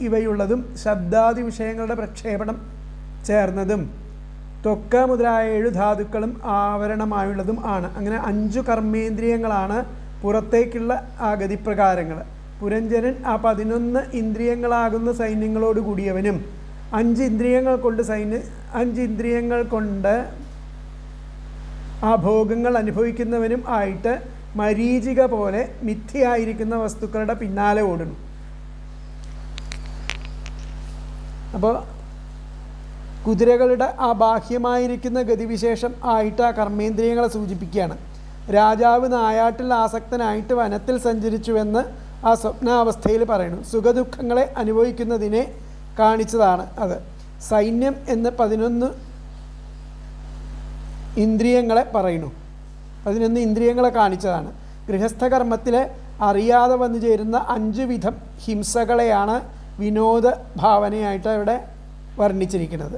ഇവയുള്ളതും ശബ്ദാദി വിഷയങ്ങളുടെ പ്രക്ഷേപണം ചേർന്നതും ത്വക്ക് മുതലായ 7 ധാതുക്കളും ആവരണമായുള്ളതും ആണ്. അങ്ങനെ 5 കർമ്മേന്ദ്രിയങ്ങളാണ് പുറത്തേക്കുള്ള ആ ഗതിപ്രകാരങ്ങൾ. പുരഞ്ജനൻ ആ 11 ഇന്ദ്രിയങ്ങളാകുന്ന സൈന്യങ്ങളോട് കൂടിയവനും 5 ഇന്ദ്രിയങ്ങൾ കൊണ്ട് ആ ഭോഗങ്ങൾ അനുഭവിക്കുന്നവനും ആയിട്ട് മരീചിക പോലെ മിഥ്യയായിരിക്കുന്ന വസ്തുക്കളുടെ പിന്നാലെ ഓടുന്നു. അപ്പോൾ കുതിരകളുടെ ആ ബാഹ്യമായിരിക്കുന്ന ഗതിവിശേഷം ആയിട്ട് ആ കർമ്മേന്ദ്രിയങ്ങളെ സൂചിപ്പിക്കുകയാണ്. രാജാവ് നായാട്ടിൽ ആസക്തനായിട്ട് വനത്തിൽ സഞ്ചരിച്ചുവെന്ന് ആ സ്വപ്നാവസ്ഥയിൽ പറയുന്നു. സുഖദുഃഖങ്ങളെ അനുഭവിക്കുന്നതിനെ കാണിച്ചതാണ് അത്. സൈന്യം എന്ന് 11 ഇന്ദ്രിയങ്ങളെ പറയുന്നു. 11 ഇന്ദ്രിയങ്ങളെ കാണിച്ചതാണ്. ഗൃഹസ്ഥകർമ്മത്തിൽ അറിയാതെ വന്നു ചേരുന്ന 5 വിധം ഹിംസകളെയാണ് വിനോദ ഭാവനയായിട്ട് ഇവിടെ വർണ്ണിച്ചിരിക്കുന്നത്.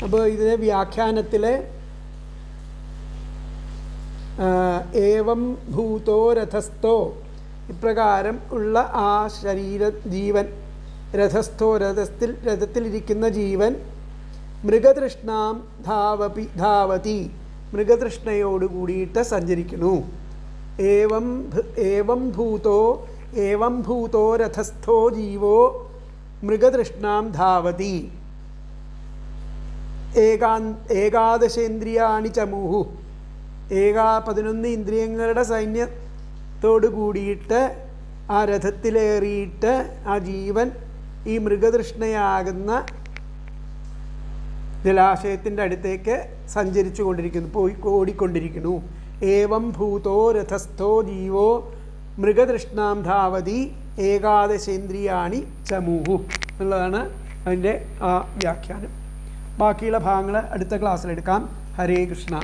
അപ്പോൾ ഇതിലെ വ്യാഖ്യാനത്തിൽ ഏവം ഭൂതോ രഥസ്ഥോ ഇപ്രകാരം ഉള്ള ആ ജീവൻ രഥസ്ഥോ രഥത്തിലിരിക്കുന്ന ജീവൻ മൃഗതൃഷ്ണാം ധാവതി മൃഗതൃഷ്ണയോട് കൂടിയിട്ട് സഞ്ചരിക്കുന്നു. ഏവം ഭൂതോ രഥസ്ഥോ ജീവോ മൃഗതൃഷ്ണാം ധാവതി ഏകാദശേന്ദ്രിയാണി ചമുഹു 11 ഇന്ദ്രിയങ്ങളുടെ സൈന്യത്തോട് കൂടിയിട്ട് ആ രഥത്തിലേറിയിട്ട് ആ ജീവൻ ഈ മൃഗതൃഷ്ണയാകുന്ന ജലാശയത്തിൻ്റെ അടുത്തേക്ക് സഞ്ചരിച്ചു കൊണ്ടിരിക്കുന്നു, ഓടിക്കൊണ്ടിരിക്കുന്നു. ഏവം ഭൂതോ രഥസ്ഥോ ജീവോ മൃഗതൃഷ്ണാം ധാവതി ഏകാദശേന്ദ്രിയാണി ചമുഹു എന്നുള്ളതാണ് അതിൻ്റെ ആ വ്യാഖ്യാനം. ബാക്കിയുള്ള ഭാഗങ്ങൾ അടുത്ത ക്ലാസ്സിലെടുക്കാം. ഹരേ കൃഷ്ണ.